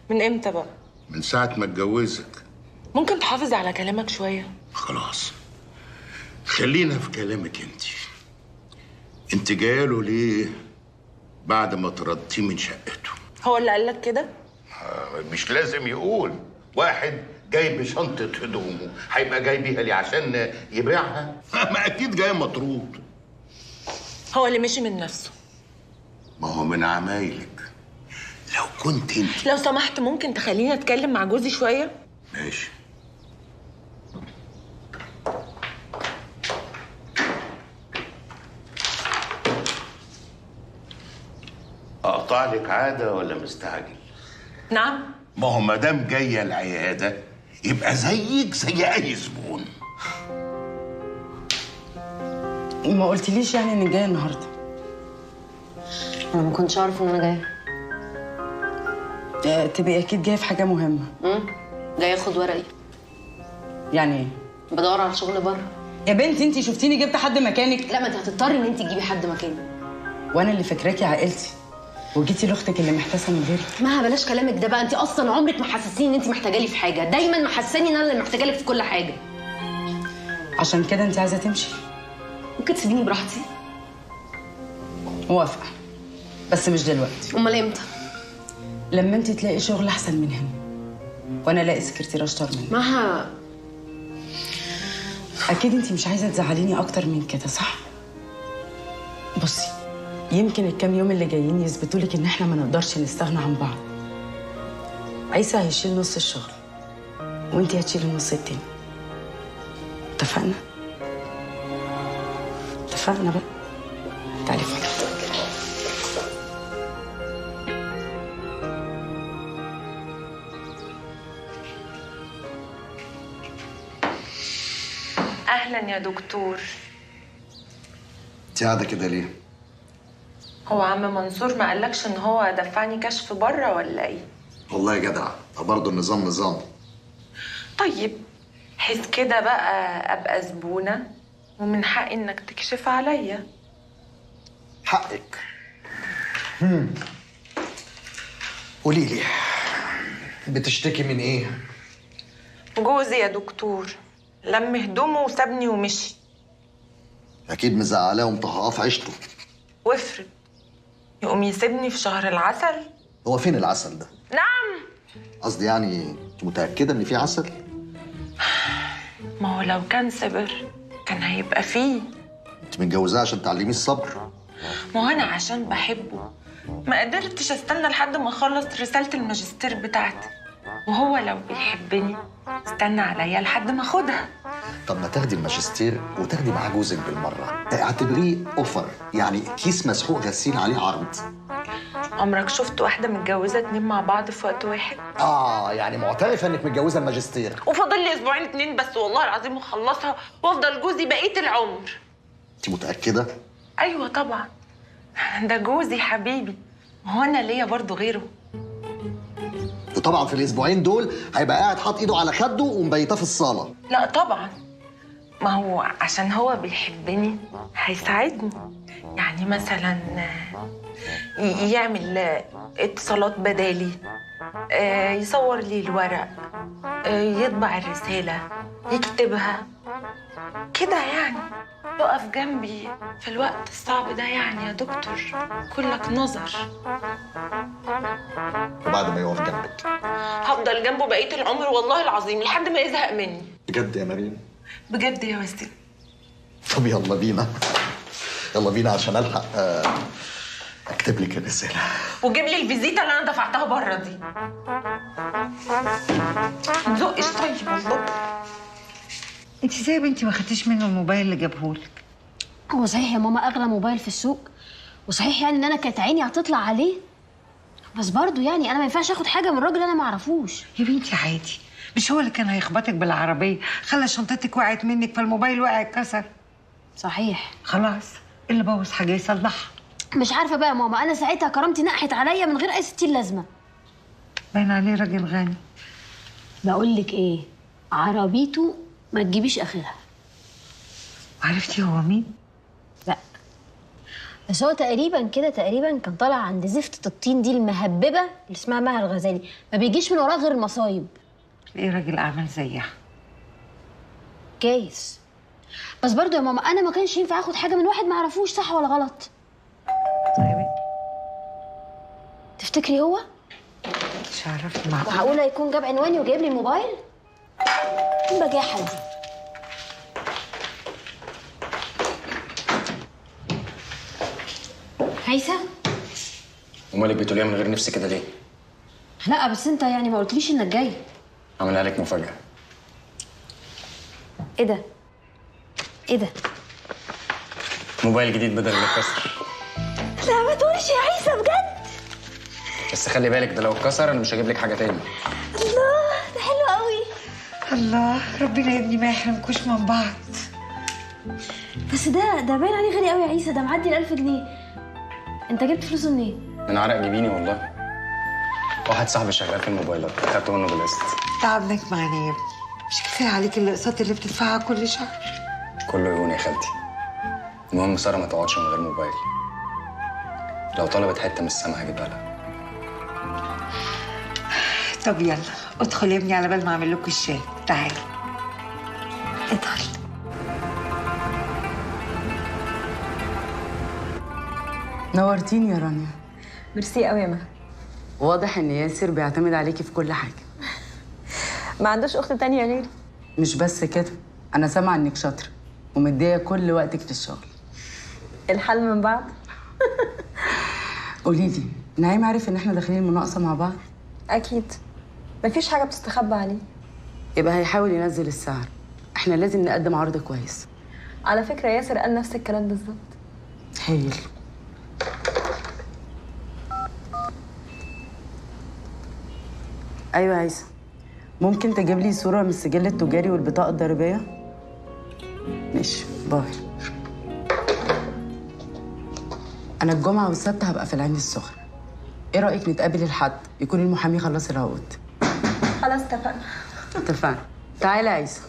من امتى بقى؟ من ساعة ما اتجوزك. ممكن تحافظ على كلامك شوية؟ خلاص خلينا في كلامك انت جايه له ليه بعد ما طردتيه من شقته؟ هو اللي قال لك كده؟ مش لازم يقول. واحد جاي بشنطة هدومه هيبقى جاي بيها ليه عشان يبيعها؟ ما أكيد جاي مطرود. هو اللي مشي من نفسه. ما هو من عمايلك. لو كنت انت لو سمحت ممكن تخليني اتكلم مع جوزي شوية؟ ماشي. أقطع لك عادة ولا مستعجل؟ نعم؟ ما هو ما دام جايه العياده يبقى زيك زي اي زبون. ما قلتليش يعني انك جايه النهارده؟ انا ما كنتش اعرف ان انا جايه. تبقي اكيد جايه في حاجه مهمه. جايه اخد ورقي. يعني ايه؟ بدور على شغل بره. يا بنتي انت شفتيني جبت حد مكانك؟ لا ما انت هتضطري ان انت تجيبي حد مكاني. وانا اللي فاكراكي عائلتي وجيتي لاختك اللي محتاسه من غيري. ما بلاش كلامك ده بقى، انت اصلا عمرك ما حسستيني ان انت محتاجه لي في حاجه، دايما محسساني ان انا اللي محتاجه لك في كل حاجه. عشان كده انت عايزه تمشي؟ ممكن تسيبيني براحتي؟ موافقه بس مش دلوقتي. امال امتى؟ لما انت تلاقي شغل احسن من هنا وانا الاقي سكرتيره اشطر منك. مها اكيد انت مش عايزه تزعليني اكتر من كده صح؟ بصي يمكن الكام يوم اللي جايين يثبتوا لك ان احنا ما نقدرش نستغنى عن بعض. عيسى هيشيل نص الشغل وانت هتشيلي النص التاني. اتفقنا؟ اتفقنا بقى. تعالي فضلك. اهلا يا دكتور. انت قاعده كده ليه؟ هو عم منصور ما قالكش ان هو دفعني كشف بره ولا ايه؟ والله يا جدع برضه النظام نظام. طيب حس كده بقى ابقى زبونه ومن حقي انك تكشف عليا. حقك. قولي لي بتشتكي من ايه؟ جوزي يا دكتور لم هدومه وسابني ومشي. اكيد مزعلاه ومطهقاه في عيشته. وافرض يقوم يسيبني في شهر العسل. هو فين العسل ده؟ نعم. قصدي يعني انت متاكده ان في عسل؟ ما هو لو كان صبر كان هيبقى فيه. انت متجوزاه عشان تعلميه الصبر؟ ما هو انا عشان بحبه ما قدرتش استنى لحد ما اخلص رساله الماجستير بتاعتي، وهو لو بيحبني استنى عليا لحد ما اخدها. طب ما تاخدي الماجستير وتاخدي معاه جوزك بالمره، اعتبريه اوفر، يعني كيس مسحوق غسيل عليه عرض. عمرك شفت واحده متجوزه اتنين مع بعض في وقت واحد؟ يعني معترفه انك متجوزه الماجستير. وفاضل لي اسبوعين اتنين بس والله العظيم اخلصها وافضل جوزي بقيه العمر. انت متاكده؟ ايوه طبعا، ده جوزي حبيبي، هو انا ليا برضه غيره. وطبعا في الاسبوعين دول هيبقى قاعد حاطط ايده على خده ومبيتاه في الصاله. لا طبعا، ما هو عشان هو بيحبني هيساعدني، يعني مثلا يعمل اتصالات بدالي، يصور لي الورق، يطبع الرسالة، يكتبها كده، يعني يقف جنبي في الوقت الصعب ده يعني يا دكتور، كلك نظر. وبعد ما يقف جنبك هفضل جنبه بقية العمر والله العظيم لحد ما يزهق مني. بجد يا مريم؟ بجد يا وسيم. طب يلا بينا، يلا بينا عشان الحق اكتب لك الرساله. وجيب لي الفيزيتا اللي انا دفعتها بره دي. مزقش طيب والله. انت ازاي يا بنتي ما خدتيش منه الموبايل اللي جابهولك؟ هو صحيح يا ماما اغلى موبايل في السوق، وصحيح يعني ان انا كانت عيني هتطلع عليه، بس برضه يعني انا ما ينفعش اخد حاجه من راجل انا ما اعرفوش. يا بنتي عادي، مش هو اللي كان هيخبطك بالعربيه خلى شنطتك وقعت منك فالموبايل وقع اتكسر؟ صحيح. خلاص اللي بوظ حاجه يصلحها. مش عارفه بقى يا ماما، انا ساعتها كرامتي نقحت عليا من غير اي 60 لازمه. باين عليه راجل غني. بقول لك ايه، عربيته ما تجيبيش اخرها. عرفتي هو مين؟ لا بس هو تقريبا كان طالع عند زفتة الطين دي المهببه اللي اسمها مها الغزالي، ما بيجيش من وراه غير المصايب. ايه راجل اعمال زيها؟ جايز، بس برضو يا ماما انا ما كانش ينفع اخد حاجه من واحد ما اعرفوش، صح ولا غلط؟ طيب تفتكري هو؟ مش عارفه. معقول معقوله يكون جاب عنواني وجايب لي الموبايل؟ ايه البجاحه دي؟ هيثم، امالك بتقوليها من غير نفسي كده ليه؟ لا بس انت يعني ما قلتليش انك جاي. عاملها لك مفاجأة. ايه ده؟ ايه ده؟ موبايل جديد بدل اللي اتكسر. لا ما تقولش يا عيسى بجد. بس خلي بالك ده لو اتكسر انا مش هجيب لك حاجة تاني. الله ده حلو قوي. الله، ربنا يا ابني ما يحرمكوش من بعض. بس ده باين عليه غالي قوي يا عيسى، ده معدي ال1000 جنيه. انت جبت فلوسه منين؟ من عرق جبيني والله. واحد صاحبي شغال في الموبايلات اخدته منه بالقسط. تعبناك معانا يا ابني، مش كفايه عليك الاقساط اللي بتدفعها كل شهر؟ كله يهون يا خالتي. المهم ساره ما تقعدش من غير موبايل. لو طلبت حته من السما هجيبها لها. طب يلا ادخل يا ابني على بال ما اعمل لكم الشاي. تعالي ادخل. نورتيني يا رانيا. ميرسي قوي يا مها. واضح ان ياسر بيعتمد عليكي في كل حاجه. ما عندوش اخت تانية غيري. مش بس كده، انا سامعه انك شاطره ومديه كل وقتك في الشغل. الحل من بعض. قولي لي، نعيم عارف ان احنا داخلين المناقصه مع بعض؟ اكيد، مفيش حاجه بتستخبى عليه. يبقى هيحاول ينزل السعر. احنا لازم نقدم عرض كويس. على فكره ياسر قال نفس الكلام بالظبط. هايل. ايوه عايزه، ممكن تجيب لي صوره من السجل التجاري والبطاقه الضريبيه؟ ماشي، باي. انا الجمعه والسبت هبقى في العين السخنه. ايه رايك نتقابل الحد يكون المحامي خلص العقود؟ خلاص اتفقنا. اتفقنا. تعالى يا عايزه.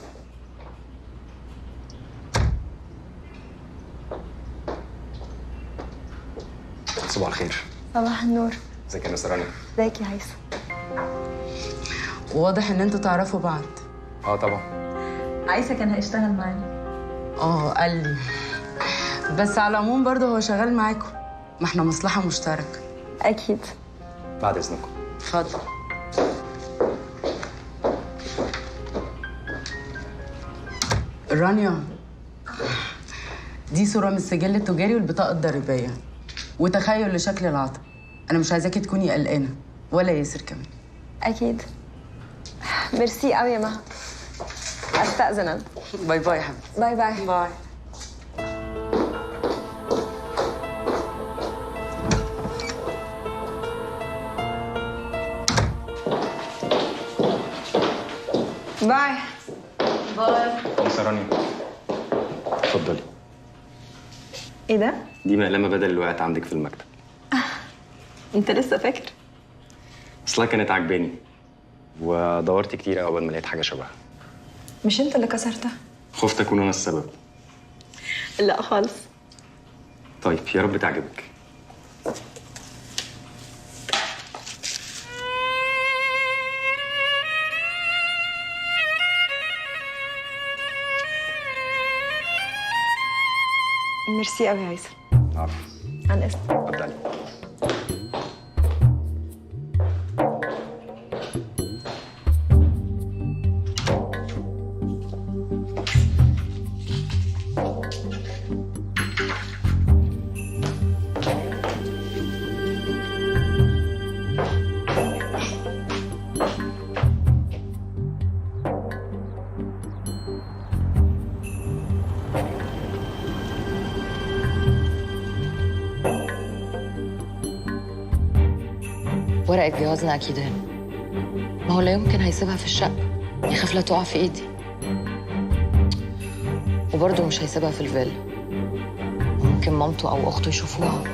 صباح الخير. صباح النور. ازيك يا مس رانيا؟ ازيك يا هيثم؟ واضح ان انتوا تعرفوا بعض. اه طبعا. عايسى كان هيشتغل معانا. قال لي، بس على العموم برضه هو شغال معاكم، ما احنا مصلحه مشتركه. اكيد. بعد اذنكم. اتفضل. رانيا، دي صوره من السجل التجاري والبطاقه الضريبيه وتخيل لشكل العطا. انا مش عايزاكي تكوني قلقانه ولا ياسر كمان. اكيد. ميرسي قوي يا مها. استاذن انا. باي باي يا حبيبتي. باي باي. باي. باي. باي. مس رانيا اتفضلي. ايه ده؟ دي مقلمه بدل اللي وقعت عندك في المكتب. انت لسه فاكر؟ اصلها كانت عاجباني ودورت كتير قوي قبل ما لقيت حاجه شبهها. مش انت اللي كسرتها؟ خفت اكون انا السبب. لا خالص. طيب يا رب تعجبك. ميرسي قوي يا هيثم. عفوا. عن اذنك. اتفضلي. ورقة جوازنا أكيد هنا. ما هو لا يمكن هيسيبها في الشقة، يخاف لا تقع في إيدي. وبرضه مش هيسيبها في الفيلا، ممكن مامته أو أخته يشوفوها.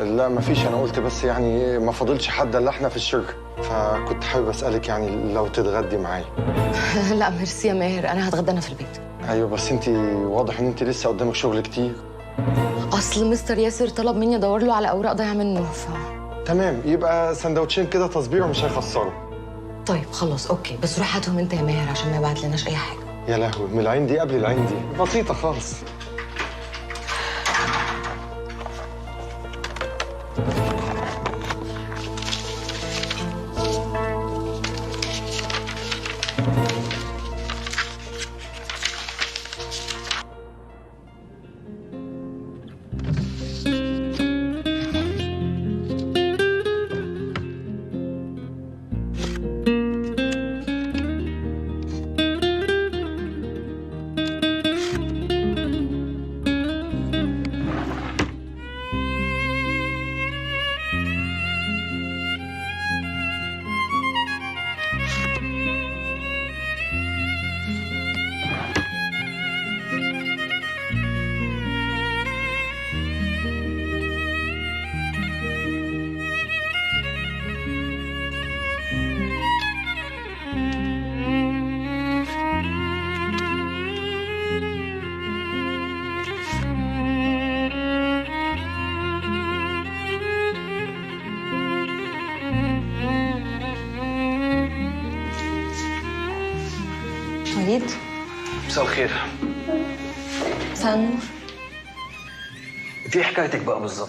لا مفيش، انا قلت بس يعني ما فاضلش حد الا احنا في الشركه، فكنت حابب اسالك يعني لو تتغدي معايا. لا ميرسي يا ماهر، انا هتغدى انا في البيت. ايوه بس انت واضح ان انت لسه قدامك شغل كتير. اصل مستر ياسر طلب مني ادور له على اوراق ضايعه منه تمام، يبقى سندوتشين كده تصبيره مش هيخسروا. طيب خلاص اوكي، بس روح هاتهم انت يا ماهر عشان ما يبعت لناش اي حاجه. يا لهوي، من العين دي قبل العين دي، بسيطه خالص. وليد، مساء الخير. مساء النور. ايه حكايتك بقى بالظبط؟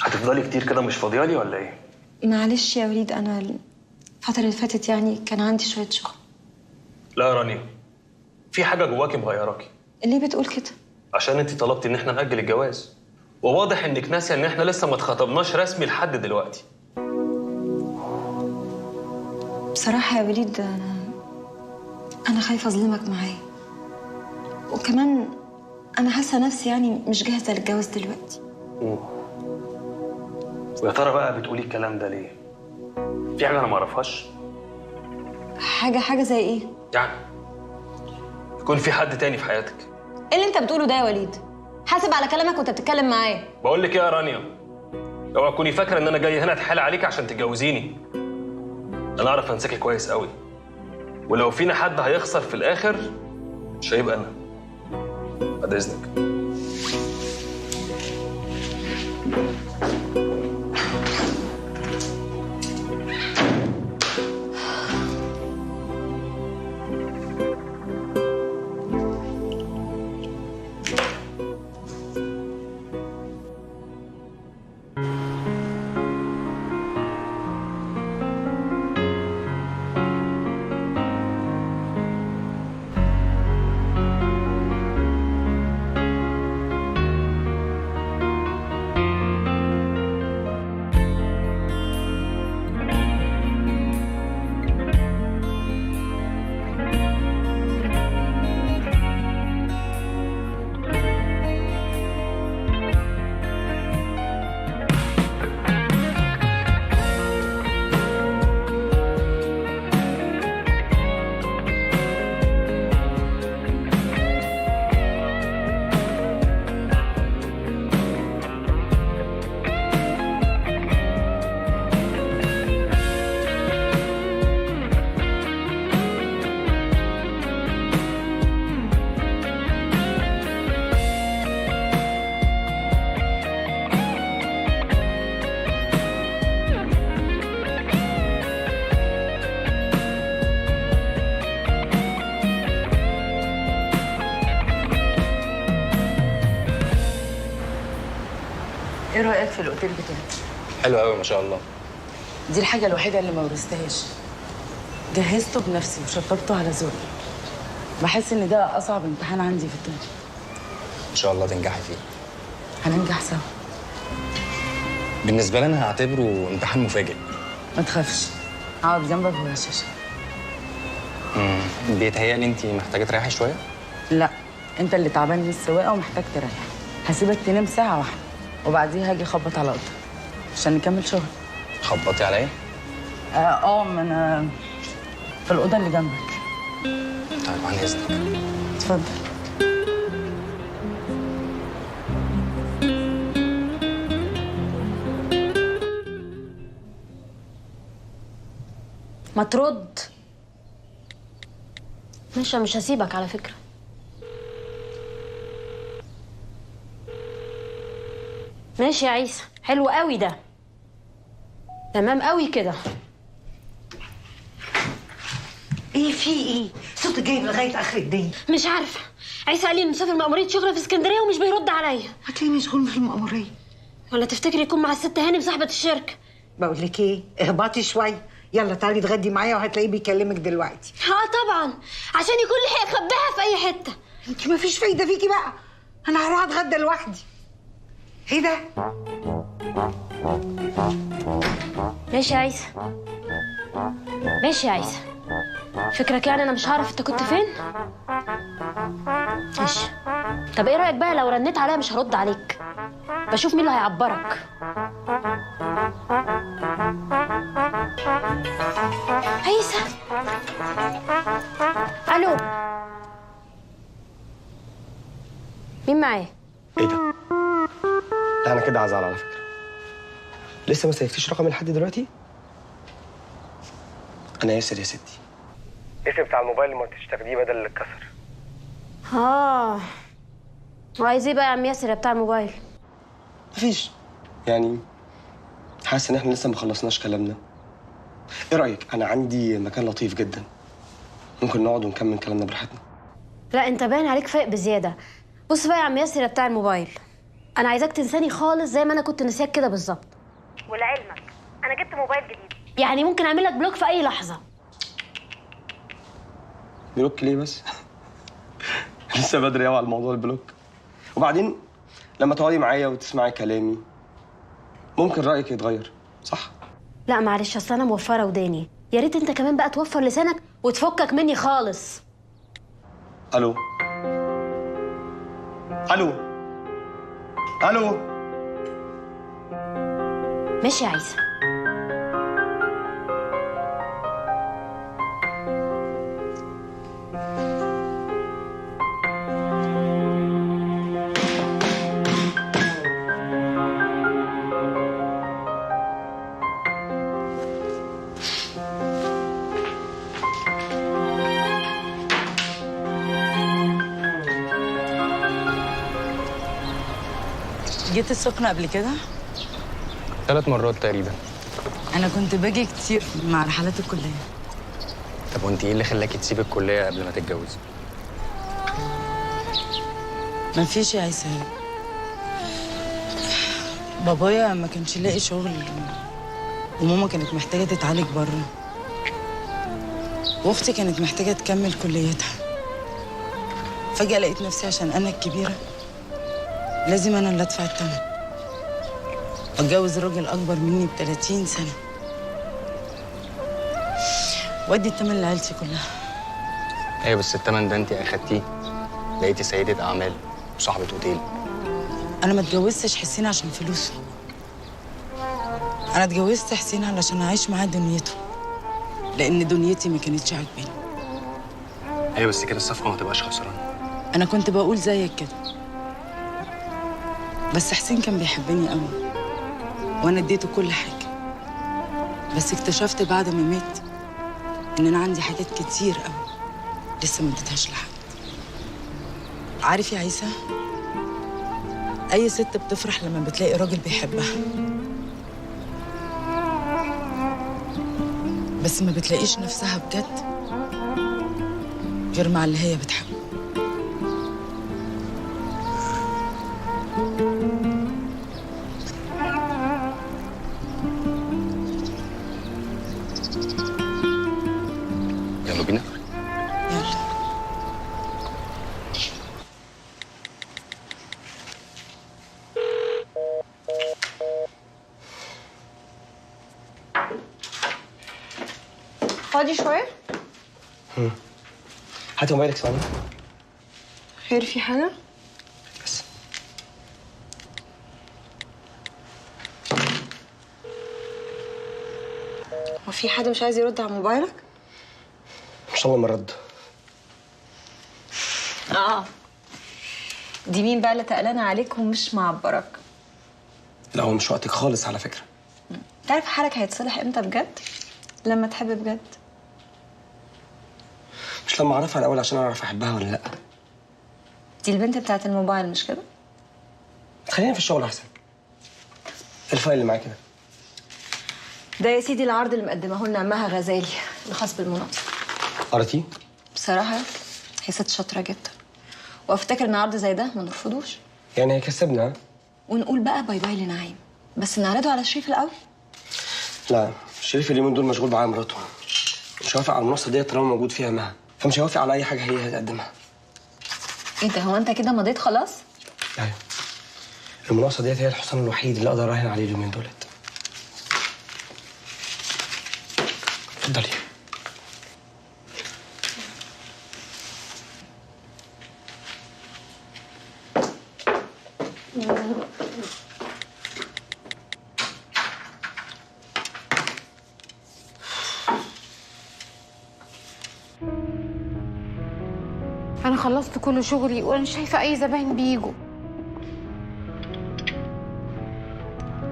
هتفضلي كتير كده مش فاضيالي ولا ايه؟ معلش يا وليد، انا الفترة اللي فاتت يعني كان عندي شوية شغل. لا يا رانيا، في حاجه جواكي مغيراكي. ليه بتقول كده؟ عشان انت طلبتي ان احنا نأجل الجواز، وواضح انك ناسيه ان احنا لسه ما اتخطبناش رسمي لحد دلوقتي. بصراحة يا وليد أنا خايفة أظلمك معايا، وكمان أنا حاسة نفسي يعني مش جاهزة للجواز دلوقتي. ويا ترى بقى بتقولي الكلام ده ليه؟ في حاجه انا ما اعرفهاش؟ حاجة زي إيه؟ يعني يكون في حد تاني في حياتك. إيه اللي أنت بتقوله ده يا وليد؟ حاسب على كلامك وأنت بتتكلم معايا. بقول لك ايه يا رانيا، اوعى تكوني فاكره ان انا جاي هنا اتحايل عليك عشان تتجوزيني. انا اعرف انساكي كويس قوي، ولو فينا حد هيخسر في الاخر مش هيبقى انا. بعد اذنك. ايه رايك في الاوتيل بتاعي؟ حلو قوي ما شاء الله. دي الحاجه الوحيده اللي ما ورثتهاش. جهزته بنفسي وشطبته على ذوقي. بحس ان ده اصعب امتحان عندي في الدنيا. ان شاء الله تنجحي فيه. هننجح سوا. بالنسبه لي انا هعتبره امتحان مفاجئ. ما تخافش، هقعد جنبك وغشاشك. بيتهيألي انت محتاجه تريحي شويه. لا، انت اللي تعبان من السواقه ومحتاج تريح. هسيبك تنام ساعه واحده وبعديها هاجي اخبط على اوضتك عشان نكمل شغل. خبطي على ايه؟ ما انا في الاوضه اللي جنبك. طيب عن اذنك. اتفضل. ما ترد. ماشي مش هسيبك على فكرة. ماشي يا عيسى، حلو قوي ده. تمام قوي كده. ايه في ايه؟ صوتك جايب لغايه اخر الدنيا. مش عارفه، عيسى قال لي انه مسافر مأمورية شغله في اسكندريه ومش بيرد عليا. هتلاقيه مشغول في المأمورية. ولا تفتكري يكون مع الست هانم صاحبه الشركه؟ بقول لك ايه، اهبطي شويه، يلا تعالي اتغدي معايا وهتلاقيه بيكلمك دلوقتي. طبعا، عشان يكون لحق يخبيها في اي حته. انت ما فيش فايده فيكي بقى، انا هروح اتغدى لوحدي. ايه ده؟ ماشي يا عيسى، ماشي يا عيسى. فكرك يعني انا مش هعرف انت كنت فين؟ ماشي. طب ايه رايك بقى لو رنيت عليا مش هرد عليك، بشوف مين اللي هيعبرك. عيسى. الو، مين معايا؟ ايه ده؟ لا انا كده هزعل على فكره. لسه ما سيفتيش رقمي لحد دلوقتي؟ انا ياسر يا ستي. الاسم بتاع الموبايل اللي ما كنتش تاخديه بدل اللي اتكسر. وعايز ايه بقى يا عم ياسر يا بتاع الموبايل؟ مفيش، يعني حاسس ان احنا لسه ما خلصناش كلامنا. ايه رايك؟ انا عندي مكان لطيف جدا، ممكن نقعد ونكمل كلامنا براحتنا. لا انت باين عليك فايق بزياده. بص بقى يا عم ياسر يا بتاع الموبايل، انا عايزاك تنساني خالص زي ما انا كنت نسياك كده بالظبط. ولعلمك انا جبت موبايل جديد، يعني ممكن اعمل لك بلوك في اي لحظه. بلوك ليه بس؟ لسه بدري قوي على الموضوع البلوك. وبعدين لما تقعدي معايا وتسمعي كلامي ممكن رايك يتغير، صح؟ لا معلش، اصل انا موفره وداني، يا ريت انت كمان بقى توفر لسانك وتفكك مني خالص. الو الو الو. ماشي يا عيسى. جيت السخنة قبل كده؟ 3 مرات تقريبا. أنا كنت باجي كتير مع رحلات الكلية. طب وانت ايه اللي خلاكي تسيبي الكلية قبل ما تتجوزي؟ مفيش يا عيسى. بابايا ما كانش لاقي شغل، وماما كانت محتاجة تتعالج بره، واختي كانت محتاجة تكمل كليتها. فجأة لقيت نفسي عشان أنا الكبيرة لازم أنا اللي أدفع الثمن، وأتجوز راجل أكبر مني ب30 سنة، وأدي الثمن لعيلتي كلها. ايوه بس الثمن ده انت اخدتيه، بقيتي سيدة أعمال وصاحبة اوتيل. أنا ما اتجوزتش حسين عشان فلوسه، أنا اتجوزت حسين علشان أعيش معاه دنيته، لأن دنيتي ما كانتش عاجباني. ايوه بس كده الصفقة ما تبقاش خسرانة. أنا كنت بقول زيك كده، بس حسين كان بيحبني قوي وأنا اديته كل حاجة، بس اكتشفت بعد ما مات إن أنا عندي حاجات كتير قوي لسه ما اديتهاش لحد. عارف يا عيسى، أي ست بتفرح لما بتلاقي راجل بيحبها، بس ما بتلاقيش نفسها بجد غير مع اللي هي بتحبه. يلا بينا. يلا. فاضي شوية؟ هاتي موبايلك ثواني. خير، في حاجة؟ بس هو في حد مش عايز يرد على موبايلك؟ ان شاء الله ما رد. دي مين بقى اللي تقلانة عليك ومش معبرك؟ لا هو مش وقتك خالص على فكرة. تعرف حالك هيتصلح امتى بجد؟ لما تحب بجد. طب ما اعرفها الاول عشان اعرف احبها ولا لا. دي البنت بتاعت الموبايل مش كده؟ خلينا في الشغل احسن. الفايل اللي معاك كده ده يا سيدي العرض اللي مقدمه لنا عمها غزالي الخاص بالمناقصه. قريتيه؟ بصراحه هي ست شاطره جدا، وافتكر ان عرض زي ده ما نرفضوش. يعني هيكسبنا ها؟ ونقول بقى باي باي لنعيم، بس نعرضه على شريف الاول. لا شريف اليومين دول مشغول معايا مراته، مش هوافق على المنصه ديت طالما موجود فيها مها، فمش هوافق على اي حاجه هي هتقدمها. ايه ده، هو انت كده مضيت خلاص؟ ايوه المناقصه ديت هي الحصان الوحيد اللي اقدر اراهن عليه اليومين دولت. اتفضلي. انا خلصت كل شغلي وانا مش شايفه اي زباين بيجوا.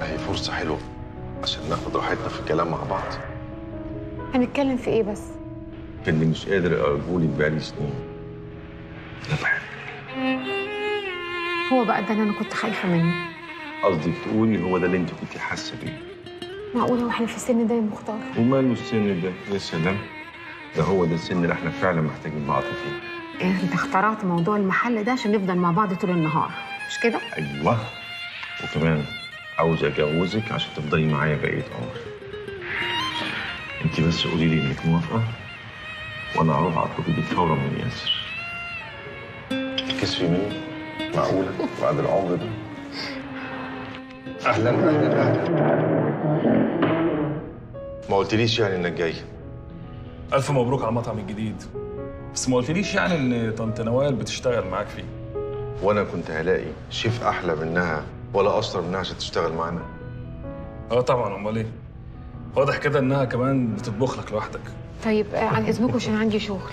اهي فرصة حلوة عشان ناخد راحتنا في الكلام مع بعض. هنتكلم في ايه بس؟ اللي مش قادر اقولك بقالي سنين انا بحبك. هو بقى ده اللي انا كنت خايفه منه. قصدك تقولي هو ده اللي انت كنت حاسة بيه. معقوله واحنا في السن ده يا مختار؟ وماله السن ده؟ يا سلام، ده هو ده السن اللي احنا فعلا محتاجين بعض فيه. انت اخترعت موضوع المحل ده عشان نفضل مع بعض طول النهار مش كده؟ ايوه، وكمان عاوز اجوزك عشان تفضلي معايا بقية عمري. انت بس قولي لي انك موافقة وانا هروح اطلب ايدك فورا من ياسر. تكسفي مني؟ معقولة بعد العمر ده؟ اهلا اهلا اهلا. ما قلتليش يعني انك جاي. الف مبروك على المطعم الجديد، بس ما قلتليش يعني ان طنط نوال بتشتغل معاك فيه. وانا كنت هلاقي شيف احلى منها ولا اشطر منها عشان تشتغل معانا؟ اه طبعا، امال ايه؟ واضح كده انها كمان بتطبخ لك لوحدك. طيب عن اذنكم عشان عندي شغل.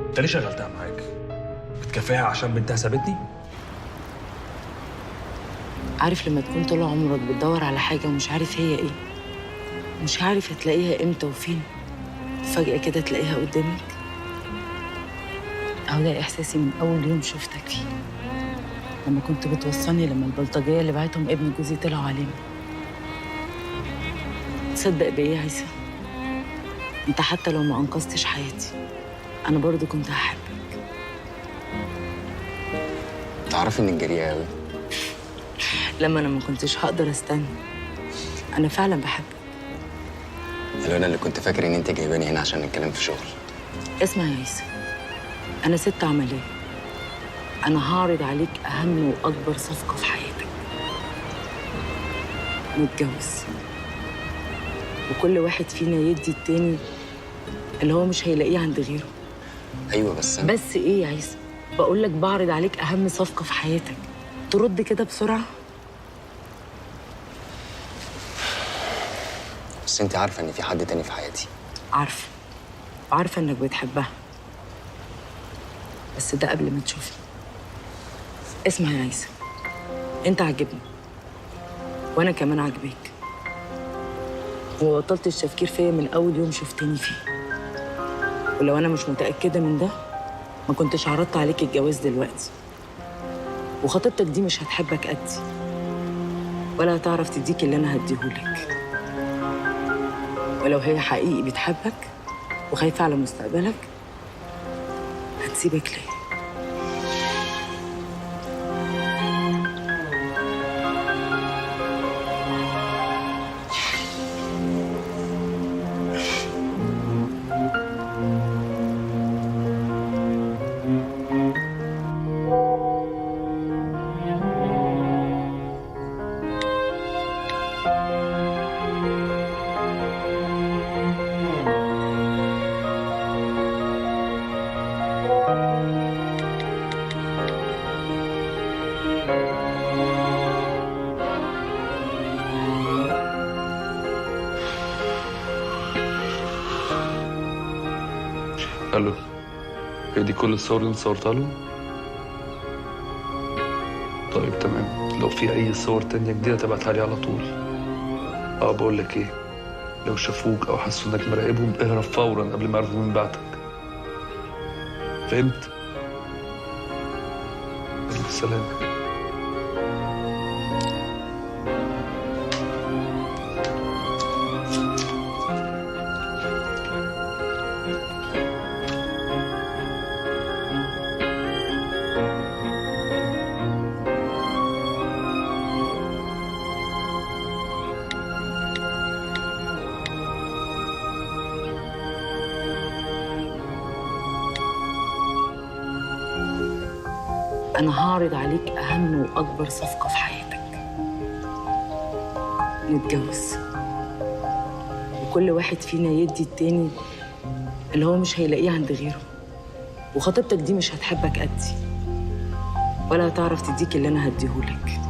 انت ليه شغلتها معاك؟ بتكافئها عشان بنتها سابتني؟ عارف لما تكون طول عمرك بتدور على حاجة ومش عارف هي ايه، مش عارف هتلاقيها امتى وفين، فجأة كده تلاقيها قدامك؟ أهو ده إحساسي من أول يوم شفتك فيه، لما كنت بتوصلني لما البلطجية اللي بعتهم ابن جوزي طلعوا علينا. تصدق بإيه يا عيسى؟ أنت حتى لو ما أنقذتش حياتي أنا برضو كنت هحبك. تعرفي إنك جريئة أوي. لما أنا ما كنتش هقدر أستنى. أنا فعلا بحبك. لو أنا اللي كنت فاكر إن أنت جايباني هنا عشان نتكلم في شغل. اسمع يا عيسى، أنا ست عملية. أنا هعرض عليك أهم وأكبر صفقة في حياتك. نتجوز، وكل واحد فينا يدي التاني اللي هو مش هيلاقيه عند غيره. أيوة بس إيه يا عيسى؟ بقول لك بعرض عليك أهم صفقة في حياتك، ترد كده بسرعة. بس أنت عارفة إن في حد تاني في حياتي. عارفة، وعارفة إنك بتحبها، بس ده قبل ما تشوفني. اسمع يا عيسى، أنت عاجبني وأنا كمان عاجباك، وما بطلتش تفكير فيا من أول يوم شفتني فيه. ولو أنا مش متأكدة من ده ما كنتش عرضت عليك الجواز دلوقتي، وخطيبتك دي مش هتحبك قدي ولا هتعرف تديك اللي أنا هديهولك. ولو هي حقيقي بتحبك وخايفة على مستقبلك هتسيبك ليه؟ الو، هي دي كل الصور اللي انت صورتها له؟ طيب تمام، لو في اي صور تانية جديدة تبعتها لي على طول. بقول لك ايه، لو شافوك او حسوا انك مراقبهم اهرب فورا قبل ما يعرفوا مين بعتك. فهمت؟ السلام. أنا هعرض عليك أهم وأكبر صفقة في حياتك. نتجوز، وكل واحد فينا يدي التاني اللي هو مش هيلاقيه عند غيره. وخطيبتك دي مش هتحبك قدي، ولا هتعرف تديك اللي أنا هديهولك.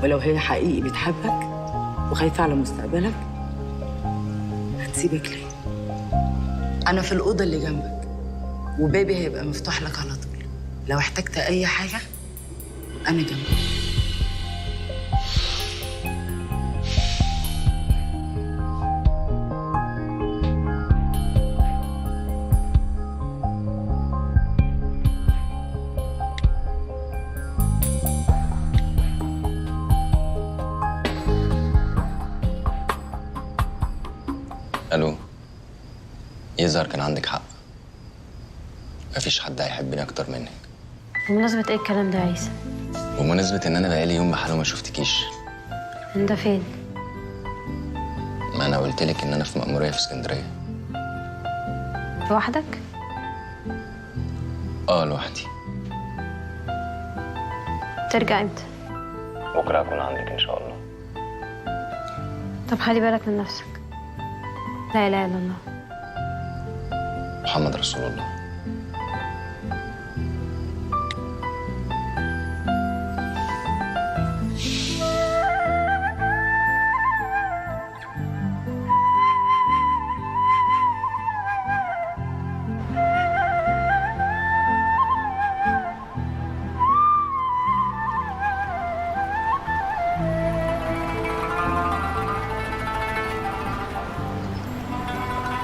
ولو هي حقيقي بتحبك وخايفة على مستقبلك هتسيبك ليه؟ أنا في الأوضة اللي جنبك، وبابي هيبقى مفتوح لك على طول. لو احتجت أي حاجة أنا جنبك. الو، يظهر كان عندك حق. مفيش حد هيحبني اكتر منك. بمناسبة ايه الكلام ده يا عيسى؟ بمناسبة ان انا بقالي يوم بحاله ما شفتكيش. انت فين؟ ما انا قلت لك ان انا في مأمورية في اسكندرية. لوحدك؟ لوحدي. ترجع امتى؟ بكره هكون عندك ان شاء الله. طب خلي بالك من نفسك. لا اله الا الله محمد رسول الله.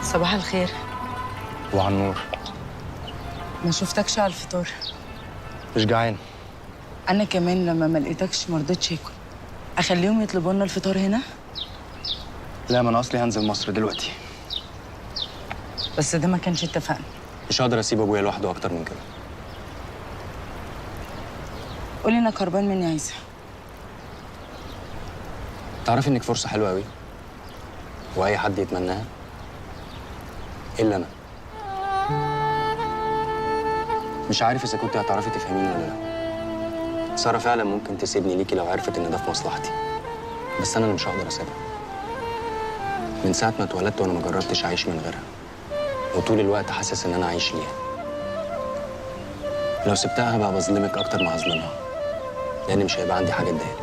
صباح الخير. وعلى النور. ما شفتكش على الفطار. مش جعان. انا كمان لما ما لقيتكش ما رضيتش اكل. اخليهم يطلبوا لنا الفطار هنا؟ لا، ما انا اصلي هنزل مصر دلوقتي. بس ده ما كانش اتفقنا. مش هقدر اسيب ابويا لوحده اكتر من كده. قولي انك هربان مني يا عيسى. تعرفي انك فرصه حلوه قوي واي حد يتمناها الا انا. مش عارف اذا كنت هتعرفي تفهميني ولا لا. ساره فعلا ممكن تسيبني ليكي لو عرفت ان ده في مصلحتي، بس انا اللي مش هقدر اسيبها. من ساعه ما اتولدت وانا ما جربتش اعيش من غيرها، وطول الوقت حاسس ان انا عايش ليها. لو سبتها هبقى بظلمك اكتر ما هظلمها، لان مش هيبقى عندي حاجه اديها.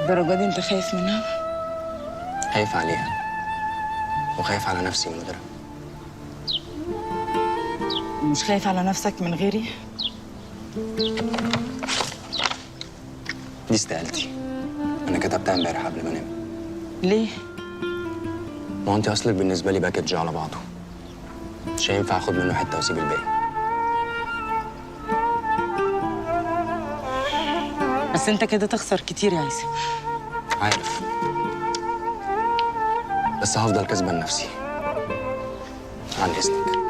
الدرجه دي انت خايف منها؟ خايف عليها وخايف على نفسي من غيرها. مش خايف على نفسك من غيري؟ دي استقالتي، انا كتبتها امبارح قبل ما انام. ليه؟ ما هو انت اصلك بالنسبه لي باكج على بعضه، مش هينفع اخد منه حته واسيب الباقي. بس انت كده تخسر كتير يا عيسى. عارف، بس هفضل كسبان نفسي. عن اذنك.